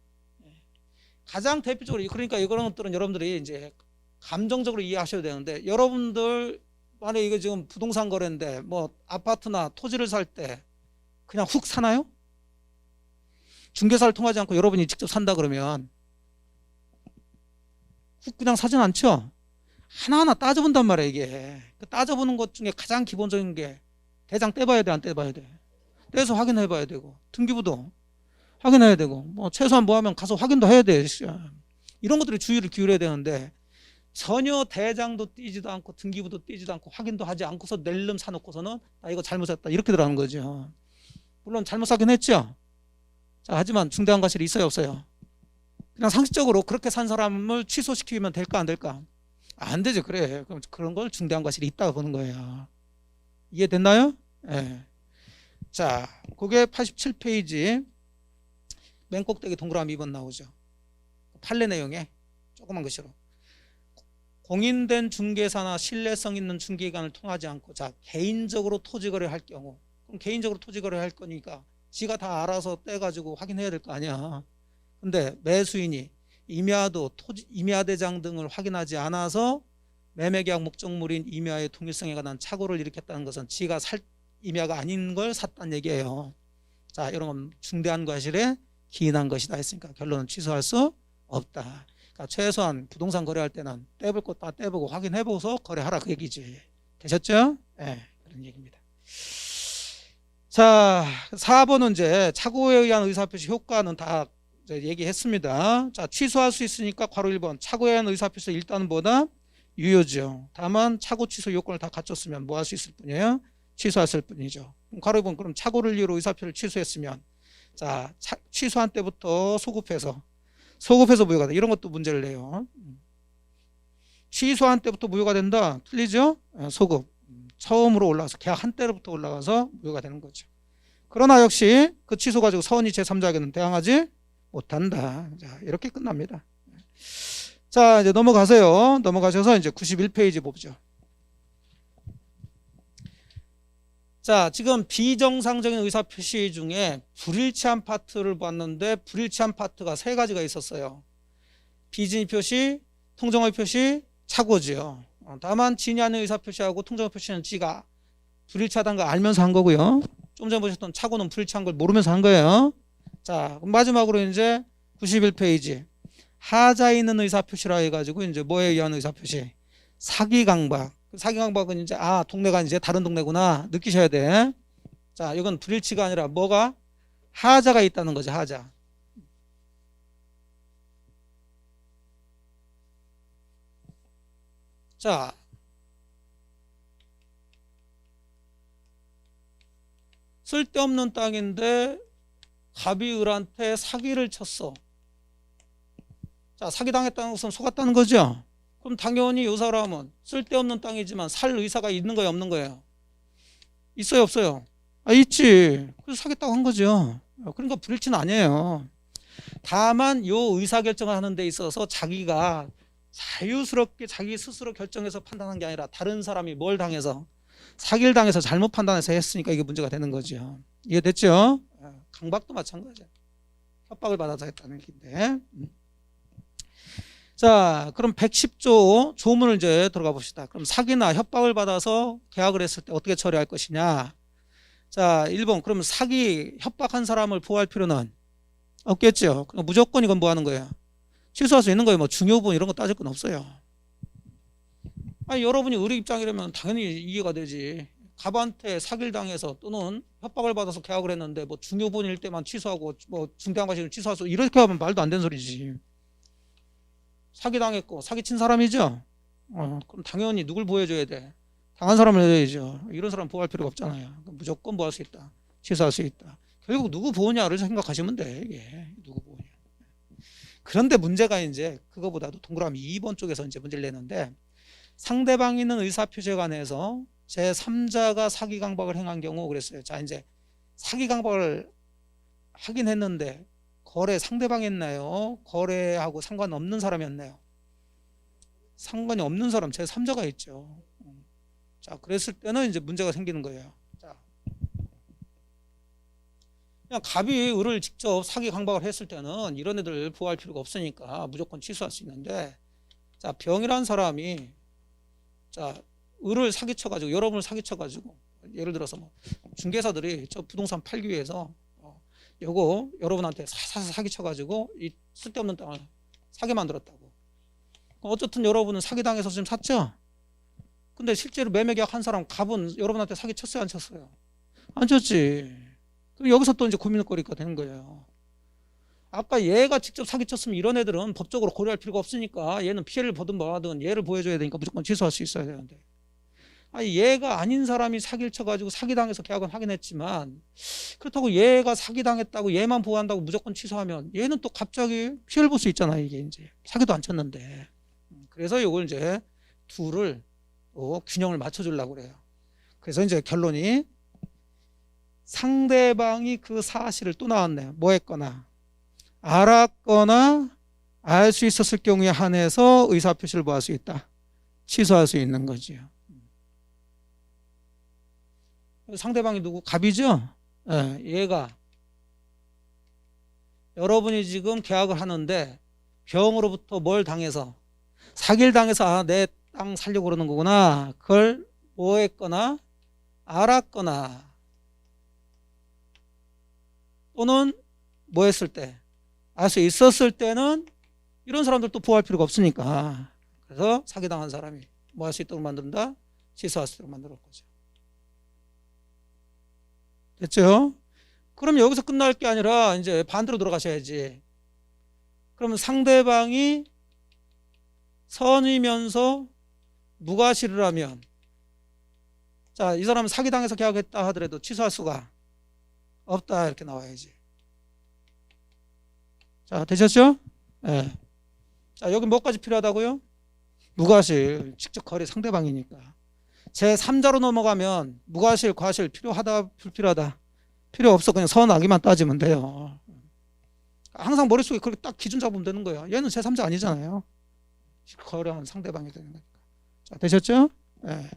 가장 대표적으로, 그러니까 이런 것들은 여러분들이 이제 감정적으로 이해하셔야 되는데, 여러분들 만약에 이거 지금 부동산 거래인데 뭐 아파트나 토지를 살 때 그냥 훅 사나요? 중개사를 통하지 않고 여러분이 직접 산다 그러면 훅 그냥 사진 않죠? 하나하나 따져본단 말이에요. 이게 그 따져보는 것 중에 가장 기본적인 게 대장 떼봐야 돼, 안 떼봐야 돼? 떼서 확인해봐야 되고, 등기부도 확인해야 되고, 뭐 최소한 뭐 하면 가서 확인도 해야 돼. 이런 것들이 주의를 기울여야 되는데 전혀 대장도 띄지도 않고 등기부도 띄지도 않고 확인도 하지 않고서 낼름 사놓고서는 나 이거 잘못했다 이렇게 들어가는 거죠. 물론 잘못 사긴 했죠. 자, 하지만 중대한 과실이 있어요, 없어요? 그냥 상식적으로 그렇게 산 사람을 취소시키면 될까 안 될까? 안 되죠. 그래. 그럼 그런 걸 중대한 과실이 있다고 보는 거예요. 이해됐나요? 예. 자, 그게 87페이지 맨 꼭대기 동그라미 2번 나오죠. 판례 내용에 조그만 글씨로 공인된 중개사나 신뢰성 있는 중개기관을 통하지 않고, 자, 개인적으로 토지거래 할 경우, 그럼 개인적으로 토지거래 할 거니까 지가 다 알아서 떼가지고 확인해야 될 거 아니야. 근데 매수인이 임야도 임야대장 등을 확인하지 않아서 매매계약 목적물인 임야의 동일성에 관한 착오를 일으켰다는 것은 지가 살 임야가 아닌 걸 샀다는 얘기예요. 자, 이런 건 중대한 과실에 기인한 것이다 했으니까 결론은 취소할 수 없다. 그러니까 최소한 부동산 거래할 때는 떼볼 거 다 떼보고 확인해보고서 거래하라 그 얘기지. 되셨죠? 네, 그런 얘기입니다. 자, 4번은 이제 착오에 의한 의사표시 효과는 다 얘기했습니다. 자, 취소할 수 있으니까 괄호 1번 착오에 의한 의사표시 일단은 뭐다? 유효죠. 다만 착오 취소 요건을 다 갖췄으면 뭐 할 수 있을 뿐이에요? 취소했을 뿐이죠. 괄호 2번 그럼 착오를 이유로 의사표를 취소했으면, 자, 취소한 때부터 소급해서 무효가 돼. 이런 것도 문제를 내요. 취소한 때부터 무효가 된다. 틀리죠? 소급. 처음으로 올라가서 계약 한 때부터 올라가서 무효가 되는 거죠. 그러나 역시 그 취소 가지고 서원이 제3자에게는 대항하지 못한다. 자, 이렇게 끝납니다. 자, 이제 넘어가세요. 넘어가셔서 이제 91페이지 보죠. 자, 지금 비정상적인 의사표시 중에 불일치한 파트를 봤는데 불일치한 파트가 세 가지가 있었어요. 비진위 표시, 통정의 표시, 착오지요. 다만 진위 아닌 의사표시하고 통정의 표시는 지가 불일치하다는 걸 알면서 한 거고요. 좀 전에 보셨던 착오는 불일치한 걸 모르면서 한 거예요. 자, 마지막으로 이제 91페이지 하자에 있는 의사표시라 해가지고 이제 뭐에 의한 의사표시? 사기강박. 사기강박은 이제 동네가 이제 다른 동네구나 느끼셔야 돼. 자, 이건 불일치가 아니라 뭐가? 하자가 있다는 거죠. 하자. 자, 쓸데없는 땅인데 갑이 을한테 사기를 쳤어. 자, 사기당했다는 것은 속았다는 거죠. 그럼 당연히 이 사람은 쓸데없는 땅이지만 살 의사가 있는 거예요, 없는 거예요? 있어요, 없어요? 있지. 그래서 사겠다고 한 거죠. 그러니까 불일치는 아니에요. 다만 요 의사결정을 하는 데 있어서 자기가 자유스럽게 자기 스스로 결정해서 판단한 게 아니라 다른 사람이 뭘 당해서 사기를 당해서 잘못 판단해서 했으니까 이게 문제가 되는 거죠. 이해됐죠? 강박도 마찬가지야. 협박을 받아서 했다는 얘기인데. 자, 그럼 110조 조문을 이제 들어가 봅시다. 그럼 사기나 협박을 받아서 계약을 했을 때 어떻게 처리할 것이냐. 자, 1번 그럼 사기 협박한 사람을 보호할 필요는 없겠죠. 그러니까 무조건 이건 뭐 하는 거예요? 취소할 수 있는 거예요. 뭐 중요분 이런 거 따질 건 없어요. 여러분이 우리 입장이라면 당연히 이해가 되지. 갑한테 사기를 당해서 또는 협박을 받아서 계약을 했는데 뭐 중요분일 때만 취소하고 뭐 중대한 과실은 취소할 수, 이렇게 하면 말도 안 되는 소리지. 사기당했고 사기친 사람이죠. 그럼 당연히 누굴 보호해줘야 돼? 당한 사람을 해줘야죠. 이런 사람 보호할 필요가 없잖아요. 무조건 보호할 수 있다. 취소할 수 있다. 결국 누구 보호냐를 생각하시면 돼. 이게 누구 보호냐. 그런데 문제가 이제 그거보다도 동그라미 2번 쪽에서 이제 문제를 내는데, 상대방이 있는 의사표시에 관해서 제3자가 사기 강박을 행한 경우 그랬어요. 자, 이제 사기 강박을 하긴 했는데 거래 상대방이 했나요? 거래하고 상관없는 사람이었나요? 상관이 없는 사람 제3자가 있죠. 자, 그랬을 때는 이제 문제가 생기는 거예요. 자, 그냥 갑이 을을 직접 사기 강박을 했을 때는 이런 애들 보호할 필요가 없으니까 무조건 취소할 수 있는데, 자, 병이라는 사람이 자, 을을 사기쳐가지고 여러분을 사기쳐가지고 예를 들어서 뭐 중개사들이 저 부동산 팔기 위해서 요거 여러분한테 사기쳐가지고 이 쓸데없는 땅을 사게 만들었다고. 어쨌든 여러분은 사기당해서 지금 샀죠? 근데 실제로 매매계약 한 사람 갑은 여러분한테 사기쳤어요, 안 쳤어요? 안 쳤지. 그럼 여기서 또 이제 고민거리가 되는 거예요. 아까 얘가 직접 사기쳤으면 이런 애들은 법적으로 고려할 필요가 없으니까 얘는 피해를 보든 뭐하든 얘를 보여줘야 되니까 무조건 취소할 수 있어야 되는데, 아니 얘가 아닌 사람이 사기를 쳐가지고 사기당해서 계약은 하긴 했지만 그렇다고 얘가 사기당했다고 얘만 보호한다고 무조건 취소하면 얘는 또 갑자기 피해를 볼 수 있잖아요. 이게 이제 사기도 안 쳤는데. 그래서 이걸 이제 둘을 또 균형을 맞춰주려고 그래요. 그래서 이제 결론이 상대방이 그 사실을 또 나왔네요. 뭐 했거나 알았거나 알 수 있었을 경우에 한해서 의사표시를 뭐 할 수 있다, 취소할 수 있는 거지요. 상대방이 누구? 갑이죠? 예, 얘가 여러분이 지금 계약을 하는데 병으로부터 뭘 당해서 사기를 당해서 아, 내 땅 살려고 그러는 거구나. 그걸 뭐 했거나 알았거나 또는 뭐 했을 때, 알 수 있었을 때는 이런 사람들 또 보호할 필요가 없으니까, 그래서 사기당한 사람이 뭐 할 수 있도록 만든다? 취소할 수 있도록 만들어 거죠. 됐죠? 그럼 여기서 끝날 게 아니라 이제 반대로 돌아가셔야지. 그러면 상대방이 선이면서 무과실을 하면, 자, 이 사람은 사기당해서 계약했다 하더라도 취소할 수가 없다 이렇게 나와야지. 자, 되셨죠? 네. 자, 여기 뭐까지 필요하다고요? 무과실, 직접 거래 상대방이니까. 제 3자로 넘어가면 무과실, 과실 필요하다, 불필요하다? 필요 없어. 그냥 선악이만 따지면 돼요. 항상 머릿속에 그렇게 딱 기준 잡으면 되는 거예요. 얘는 제 3자 아니잖아요. 거래하는 상대방이 되는 거니까. 자, 되셨죠? 네.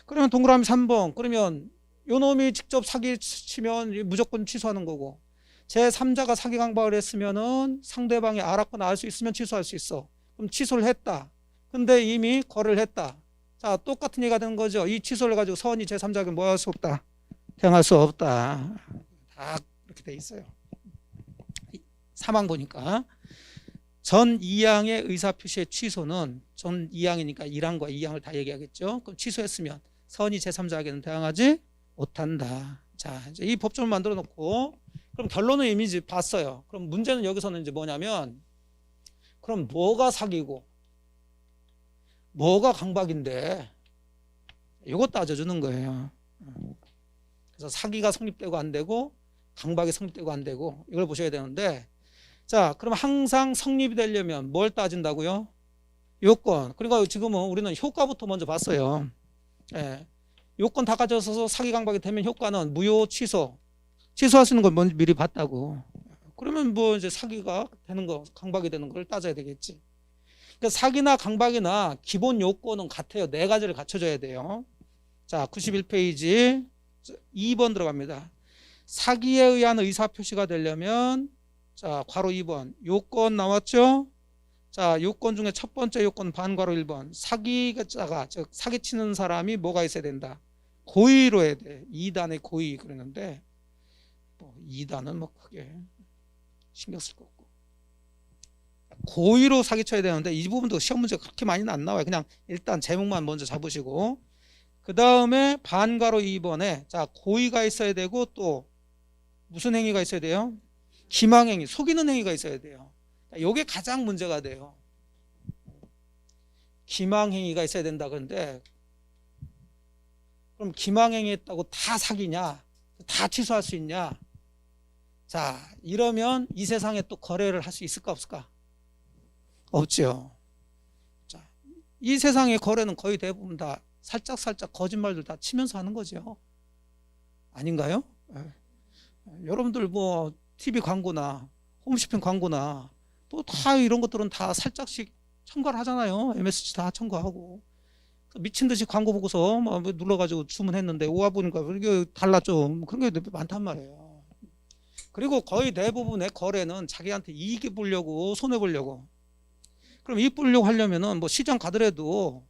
그러면 동그라미 3번. 그러면 요 놈이 직접 사기 치면 무조건 취소하는 거고, 제 3자가 사기 강박을 했으면은 상대방이 알았거나 알 수 있으면 취소할 수 있어. 그럼 취소를 했다. 근데 이미 거래를 했다. 자, 똑같은 얘기가 되는 거죠. 이 취소를 가지고 선이 제 3자에게 뭐 할 수 없다, 행할 수 없다. 다 그렇게 돼 있어요. 3항 보니까 전 2항의 의사표시의 취소는, 전 2항이니까 1항과 2항을 다 얘기하겠죠. 그럼 취소했으면 선이 제3자에게는 대항하지 못한다. 자, 이제 이 법정을 만들어 놓고, 그럼 결론은 이미 이제 봤어요. 그럼 문제는 여기서는 이제 뭐냐면, 그럼 뭐가 사기고 뭐가 강박인데 이거 따져주는 거예요. 그래서 사기가 성립되고 안 되고 강박이 성립되고 안 되고 이걸 보셔야 되는데, 자, 그럼 항상 성립이 되려면 뭘 따진다고요? 요건. 그러니까 지금은 우리는 효과부터 먼저 봤어요. 예. 요건 다 가져서 사기 강박이 되면 효과는 무효, 취소. 취소할 수 있는 걸 먼저 미리 봤다고. 그러면 뭐 이제 사기가 되는 거, 강박이 되는 걸 따져야 되겠지. 그러니까 사기나 강박이나 기본 요건은 같아요. 네 가지를 갖춰줘야 돼요. 자, 91페이지 2번 들어갑니다. 사기에 의한 의사표시가 되려면, 자, 괄호 2번 요건 나왔죠? 자, 요건 중에 첫 번째 요건 반괄호 1번, 사기자가, 즉 사기치는 사람이 뭐가 있어야 된다? 고의로 해야 돼. 2단의 고의 그러는데 뭐 2단은 뭐 크게 신경 쓸 거 없고 고의로 사기쳐야 되는데 이 부분도 시험 문제가 그렇게 많이는 안 나와요. 그냥 일단 제목만 먼저 잡으시고, 그 다음에 반괄호 2번에 자, 고의가 있어야 되고 또 무슨 행위가 있어야 돼요? 기망행위, 속이는 행위가 있어야 돼요. 이게 가장 문제가 돼요. 기망행위가 있어야 된다. 그런데 그럼 기망행위 했다고 다 사기냐? 다 취소할 수 있냐? 자, 이러면 이 세상에 또 거래를 할 수 있을까 없을까? 없죠. 자, 이 세상의 거래는 거의 대부분 다 살짝 거짓말들 다 치면서 하는 거죠. 아닌가요? 네. 여러분들 뭐 TV 광고나 홈쇼핑 광고나 또 다 이런 것들은 다 살짝씩 첨가를 하잖아요. MSG 다 첨가하고. 미친 듯이 광고 보고서 막 눌러가지고 주문했는데 오와 보니까 이게 달라 좀 그런 게 많단 말이에요. 그리고 거의 대부분의 거래는 자기한테 이익이 보려고, 손해 보려고. 그럼 이익 보려고 하려면은 뭐 시장 가더라도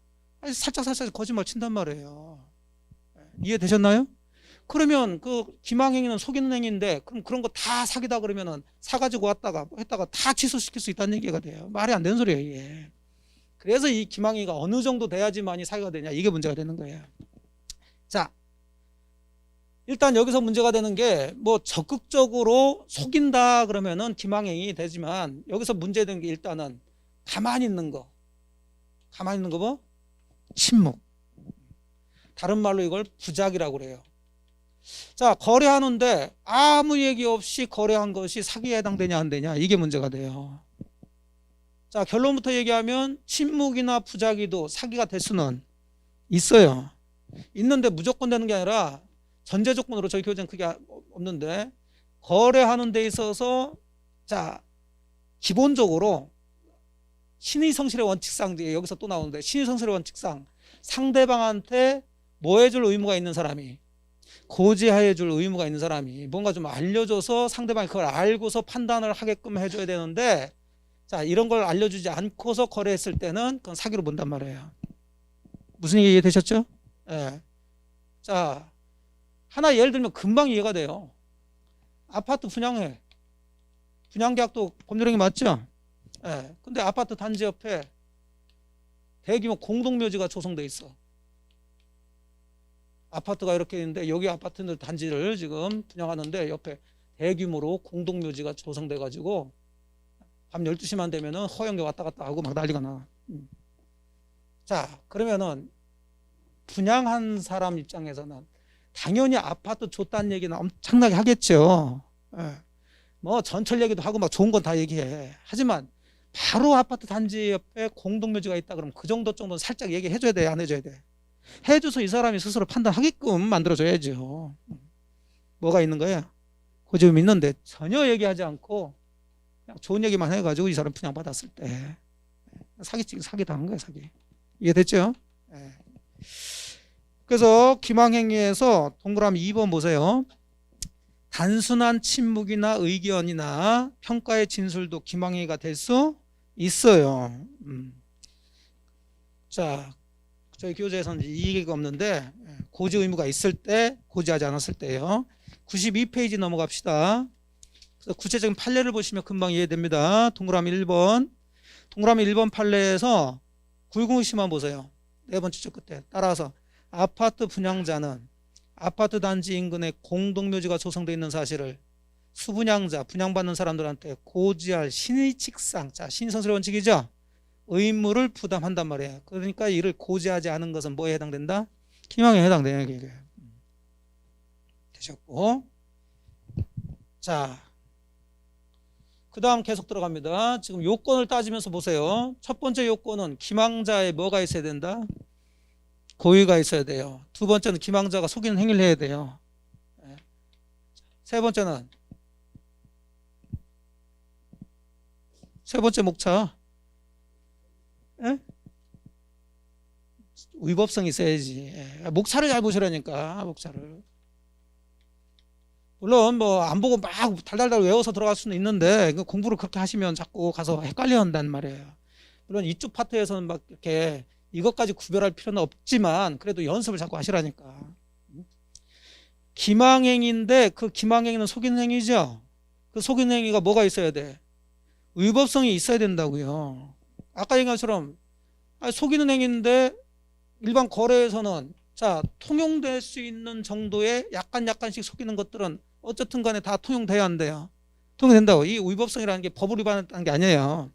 살짝 거짓말 친단 말이에요. 이해되셨나요? 그러면 그 기망행위는 속이는 행위인데, 그럼 그런 거 다 사기다 그러면은 사가지고 왔다가 했다가 다 취소시킬 수 있다는 얘기가 돼요. 말이 안 되는 소리예요, 이게. 그래서 이 기망행위가 어느 정도 돼야지만이 사기가 되냐, 이게 문제가 되는 거예요. 자, 일단 여기서 문제가 되는 게 뭐 적극적으로 속인다 그러면은 기망행위 되지만 여기서 문제되는 게 일단은 가만히 있는 거. 가만히 있는 거 뭐? 침묵. 다른 말로 이걸 부작이라고 그래요. 자, 거래하는데 아무 얘기 없이 거래한 것이 사기에 해당되냐 안 되냐 이게 문제가 돼요. 자, 결론부터 얘기하면 침묵이나 부작위도 사기가 될 수는 있어요. 있는데 무조건 되는 게 아니라 전제 조건으로 저희 교재는 그게 없는데 거래하는 데 있어서 자, 기본적으로 신의성실의 원칙상 여기서 또 나오는데 신의성실의 원칙상 상대방한테 뭐 해줄 의무가 있는 사람이 고지하여 줄 의무가 있는 사람이 뭔가 좀 알려줘서 상대방이 그걸 알고서 판단을 하게끔 해줘야 되는데 자, 이런 걸 알려주지 않고서 거래했을 때는 그건 사기로 본단 말이에요. 무슨 얘기 이해되셨죠? 예. 자, 하나 예를 들면 금방 이해가 돼요. 아파트 분양해. 분양계약도 법률행위 맞죠? 예. 근데 아파트 단지 옆에 대규모 공동묘지가 조성돼 있어. 아파트가 이렇게 있는데 여기 아파트 단지를 지금 분양하는데 옆에 대규모로 공동묘지가 조성돼 가지고 밤 12시만 되면은 허용계 왔다 갔다 하고 막 난리가 나. 자, 그러면은 분양한 사람 입장에서는 당연히 아파트 줬다는 얘기는 엄청나게 하겠죠. 예. 뭐 전철 얘기도 하고 막 좋은 건 다 얘기해. 하지만 바로 아파트 단지 옆에 공동묘지가 있다 그러면 그 정도는 살짝 얘기해줘야 돼, 안 해줘야 돼? 해줘서 이 사람이 스스로 판단하게끔 만들어줘야죠. 뭐가 있는 거야? 고집이 있는데 전혀 얘기하지 않고 그냥 좋은 얘기만 해가지고 이 사람 분양받았을 때 사기 당한 거야, 사기. 이해됐죠? 네. 그래서 기망행위에서 동그라미 2번 보세요. 단순한 침묵이나 의견이나 평가의 진술도 기망행위가 될 수 있어요. 자, 저희 교재에서는 이 얘기가 없는데 고지 의무가 있을 때, 고지하지 않았을 때요. 92페이지 넘어갑시다. 그래서 구체적인 판례를 보시면 금방 이해됩니다. 동그라미 1번. 동그라미 1번 판례에서 굵은글씨만 보세요. 네 번째 줄 끝에 따라서 아파트 분양자는 아파트 단지 인근에 공동묘지가 조성되어 있는 사실을 수분양자, 분양받는 사람들한테 고지할 신의칙상, 자, 신의성실의 원칙이죠. 의무를 부담한단 말이에요. 그러니까 이를 고지하지 않은 것은 뭐에 해당된다? 기망에 해당되는 얘기예요. 되셨고, 자, 그 다음 계속 들어갑니다. 지금 요건을 따지면서 보세요. 첫 번째 요건은 기망자에 뭐가 있어야 된다? 고의가 있어야 돼요. 두 번째는 기망자가 속이는 행위를 해야 돼요. 세 번째는 세 번째 목차 위법성이 있어야지. 목차를 잘 보시라니까. 목차를. 물론 뭐 안 보고 막 달달달 외워서 들어갈 수는 있는데 공부를 그렇게 하시면 자꾸 가서 헷갈려 한단 말이에요. 물론 이쪽 파트에서는 막 이렇게 이것까지 구별할 필요는 없지만 그래도 연습을 자꾸 하시라니까. 기망행위인데 그 기망행위는 속이는 행위죠. 그 속이는 행위가 뭐가 있어야 돼? 위법성이 있어야 된다고요. 아까 얘기한 것처럼 속이는 행위인데 일반 거래에서는 자, 통용될 수 있는 정도의 약간씩 속이는 것들은 어쨌든 간에 다 통용돼야 한대요. 통용된다고. 이 위법성이라는 게 법을 위반했다는 게 아니에요.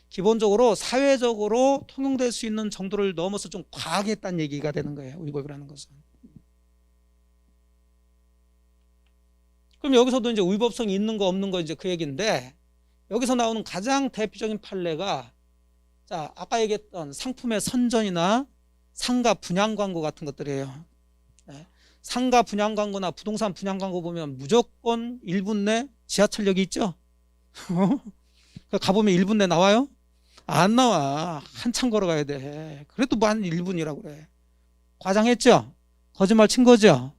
기본적으로 사회적으로 통용될 수 있는 정도를 넘어서 좀 과하게 했다는 얘기가 되는 거예요. 위법이라는 것은. 그럼 여기서도 이제 위법성이 있는 거 없는 거 이제 그 얘기인데 여기서 나오는 가장 대표적인 판례가 자, 아까 얘기했던 상품의 선전이나 상가 분양 광고 같은 것들이에요. 상가 분양 광고나 부동산 분양 광고 보면 무조건 1분 내 지하철역이 있죠. 가보면 1분 내 나와요? 안 나와. 한참 걸어가야 돼. 그래도 뭐 한 1분이라고 그래. 과장했죠? 거짓말 친 거죠?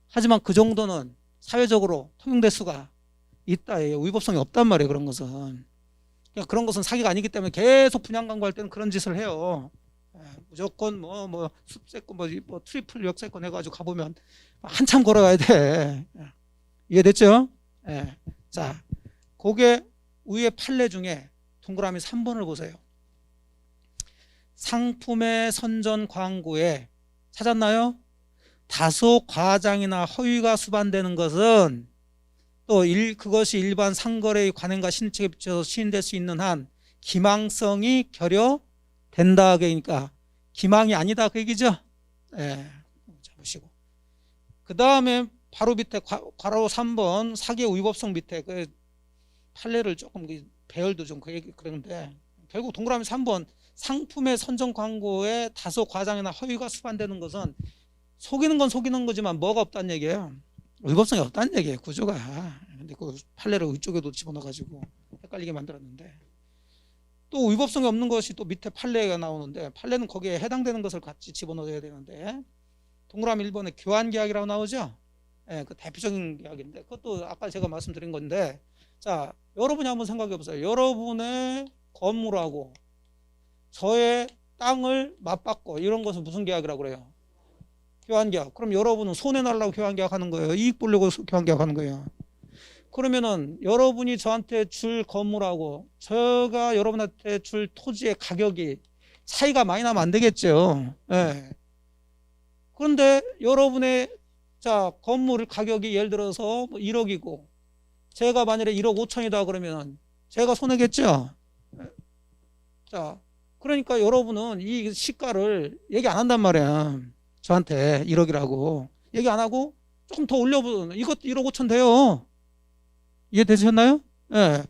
하지만 그 정도는 사회적으로 통용될 수가 있다. 위법성이 없단 말이에요. 그런 것은. 그러니까 그런 것은 사기가 아니기 때문에 계속 분양 광고할 때는 그런 짓을 해요. 무조건 뭐 숲세권 뭐 트리플 역세권 해가지고 가보면 한참 걸어가야 돼. 이해됐죠? 자, 그게 위에 판례 중에 동그라미 3번을 보세요. 상품의 선전 광고에 찾았나요? 다소 과장이나 허위가 수반되는 것은 또 그것이 일반 상거래의 관행과 신책에 비춰서 시인될 수 있는 한 기망성이 결여된다. 그러니까 기망이 아니다 그 얘기죠. 예. 자 보시고 그 다음에 바로 밑에 괄호 3번 사기의 위법성 밑에 그 판례를 조금 배열도 좀 그러는데 결국 동그라미 3번 상품의 선정 광고에 다소 과장이나 허위가 수반되는 것은 속이는 건 속이는 거지만 뭐가 없다는 얘기예요. 위법성이 없다는 얘기예요. 구조가. 근데 그 판례를 이쪽에도 집어넣어가지고 헷갈리게 만들었는데 또 위법성이 없는 것이 또 밑에 판례가 나오는데 판례는 거기에 해당되는 것을 같이 집어넣어야 되는데 동그라미 1번에 교환계약이라고 나오죠. 예, 그 대표적인 계약인데 그것도 아까 제가 말씀드린 건데 자 여러분이 한번 생각해 보세요. 여러분의 건물하고 저의 땅을 맞받고 이런 것은 무슨 계약이라고 그래요? 교환계약. 그럼 여러분은 손해나려고 교환계약하는 거예요? 이익 보려고 교환계약하는 거예요? 그러면은 여러분이 저한테 줄 건물하고 제가 여러분한테 줄 토지의 가격이 차이가 많이 나면 안 되겠죠. 예. 그런데 여러분의 자 건물 가격이 예를 들어서 뭐 1억이고 제가 만약에 1억 5천이다 그러면 제가 손해겠죠. 자 그러니까 여러분은 이 시가를 얘기 안 한단 말이야. 저한테 1억이라고 얘기 안 하고 조금 더 올려보면 이것도 1억 5천 돼요. 이해되셨나요? 예.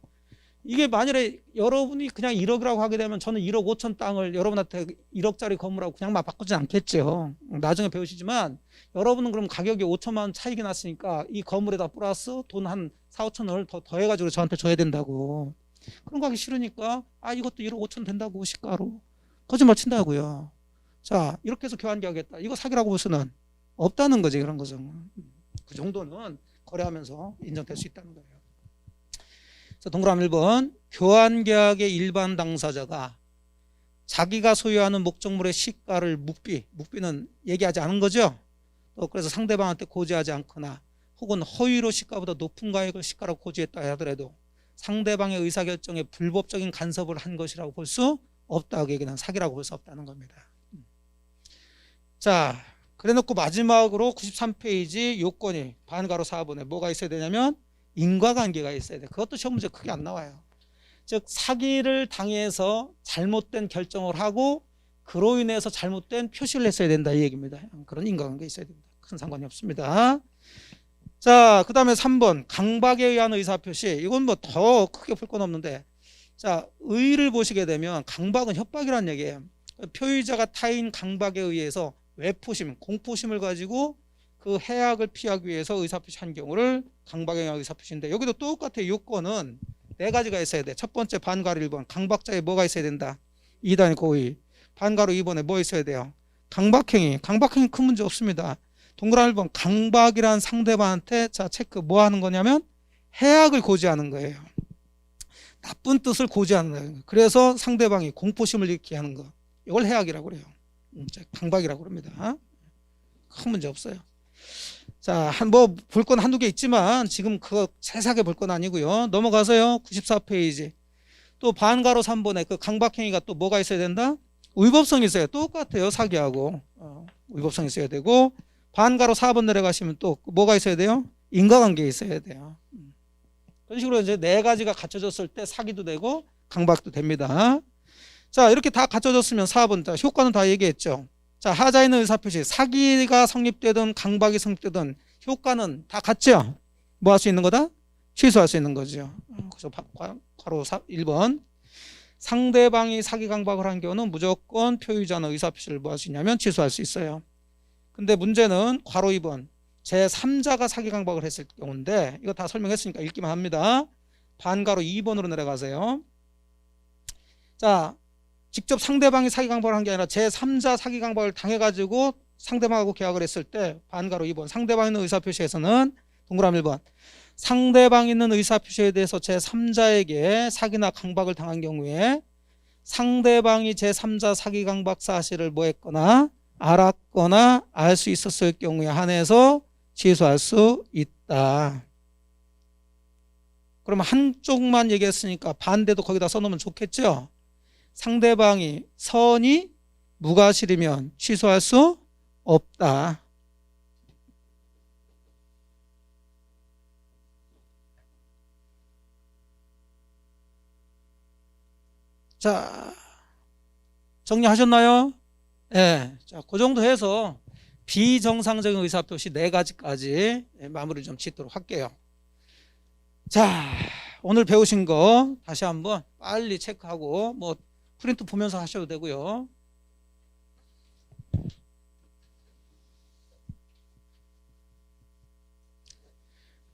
이게 만일에 여러분이 그냥 1억이라고 하게 되면 저는 1억 5천 땅을 여러분한테 1억짜리 건물하고 그냥 막 바꾸지 않겠죠. 나중에 배우시지만 여러분은 그럼 가격이 5천만 원 차익이 났으니까 이 건물에다 플러스 돈 한 4, 5천을 더 해가지고 저한테 줘야 된다고. 그런 거 하기 싫으니까 아 이것도 1억 5천 된다고 시가로 거짓말 친다고요. 자 이렇게 해서 교환계약했다. 이거 사기라고 볼 수는 없다는 거지. 그런 것은 그 정도는 거래하면서 인정될 수 있다는 거예요. 자, 동그라미 1번 교환계약의 일반 당사자가 자기가 소유하는 목적물의 시가를 묵비는 얘기하지 않은 거죠. 또 그래서 상대방한테 고지하지 않거나 혹은 허위로 시가보다 높은 가격을 시가라고 고지했다 하더라도 상대방의 의사결정에 불법적인 간섭을 한 것이라고 볼 수 없다. 그 얘기는 사기라고 볼 수 없다는 겁니다. 자 그래놓고 마지막으로 93페이지 요건이 반가로 4번에 뭐가 있어야 되냐면 인과관계가 있어야 돼. 그것도 시험 문제 크게 안 나와요. 즉 사기를 당해서 잘못된 결정을 하고 그로 인해서 잘못된 표시를 했어야 된다 이 얘기입니다. 그런 인과관계 있어야 됩니다. 큰 상관이 없습니다. 자, 그 다음에 3번 강박에 의한 의사표시. 이건 뭐 더 크게 풀 건 없는데 자 의의를 보시게 되면 강박은 협박이라는 얘기예요. 표의자가 타인 강박에 의해서 외포심, 공포심을 가지고 그 해악을 피하기 위해서 의사표시한 경우를 강박에 의한 의사표시인데 여기도 똑같아요. 요건은 4가지가 있어야 돼. 첫 번째 반가로 1번 강박자에 뭐가 있어야 된다. 2단의 고의. 반가로 2번에 뭐 있어야 돼요. 강박행위. 강박행위 큰 문제 없습니다. 동그라미 1번 강박이란 상대방한테 자 체크 뭐 하는 거냐면 해악을 고지하는 거예요. 나쁜 뜻을 고지하는 거예요. 그래서 상대방이 공포심을 일으키게 하는 거. 이걸 해악이라고 그래요. 강박이라고 그럽니다. 큰 문제 없어요. 자, 뭐 볼 건 한두 개 있지만 지금 그거 세세하게 볼 건 아니고요. 넘어가서요. 94페이지. 또 반가로 3번에 그 강박행위가 또 뭐가 있어야 된다? 위법성이 있어요. 똑같아요. 사기하고. 위법성이 있어야 되고 반가로 4번 내려가시면 또 뭐가 있어야 돼요? 인과관계 있어야 돼요. 그런 식으로 이제 4가지가 갖춰졌을 때 사기도 되고 강박도 됩니다. 자, 이렇게 다 갖춰졌으면 4번. 자, 효과는 다 얘기했죠. 자, 하자 있는 의사표시. 사기가 성립되든 강박이 성립되든 효과는 다 같죠? 뭐 할 수 있는 거다? 취소할 수 있는 거죠. 그래서 괄호 1번. 상대방이 사기 강박을 한 경우는 무조건 표의자는 의사표시를 뭐 할 수 있냐면 취소할 수 있어요. 근데 문제는 괄호 2번. 제3자가 사기 강박을 했을 경우인데 이거 다 설명했으니까 읽기만 합니다. 반가로 2번으로 내려가세요. 자, 직접 상대방이 사기 강박을 한 게 아니라 제3자 사기 강박을 당해가지고 상대방하고 계약을 했을 때 반가로 2번 상대방 있는 의사표시에서는 동그라미 1번 상대방 있는 의사표시에 대해서 제3자에게 사기나 강박을 당한 경우에 상대방이 제3자 사기 강박 사실을 뭐 했거나 알았거나 알 수 있었을 경우에 한해서 취소할 수 있다. 그러면 한쪽만 얘기했으니까 반대도 거기다 써놓으면 좋겠죠. 상대방이 선이 무과실이면 취소할 수 없다. 자, 정리하셨나요? 예. 자, 그 정도 해서 비정상적인 의사표시 4가지까지 마무리를 좀 짓도록 할게요. 자, 오늘 배우신 거 다시 한번 빨리 체크하고 뭐 프린트 보면서 하셔도 되고요.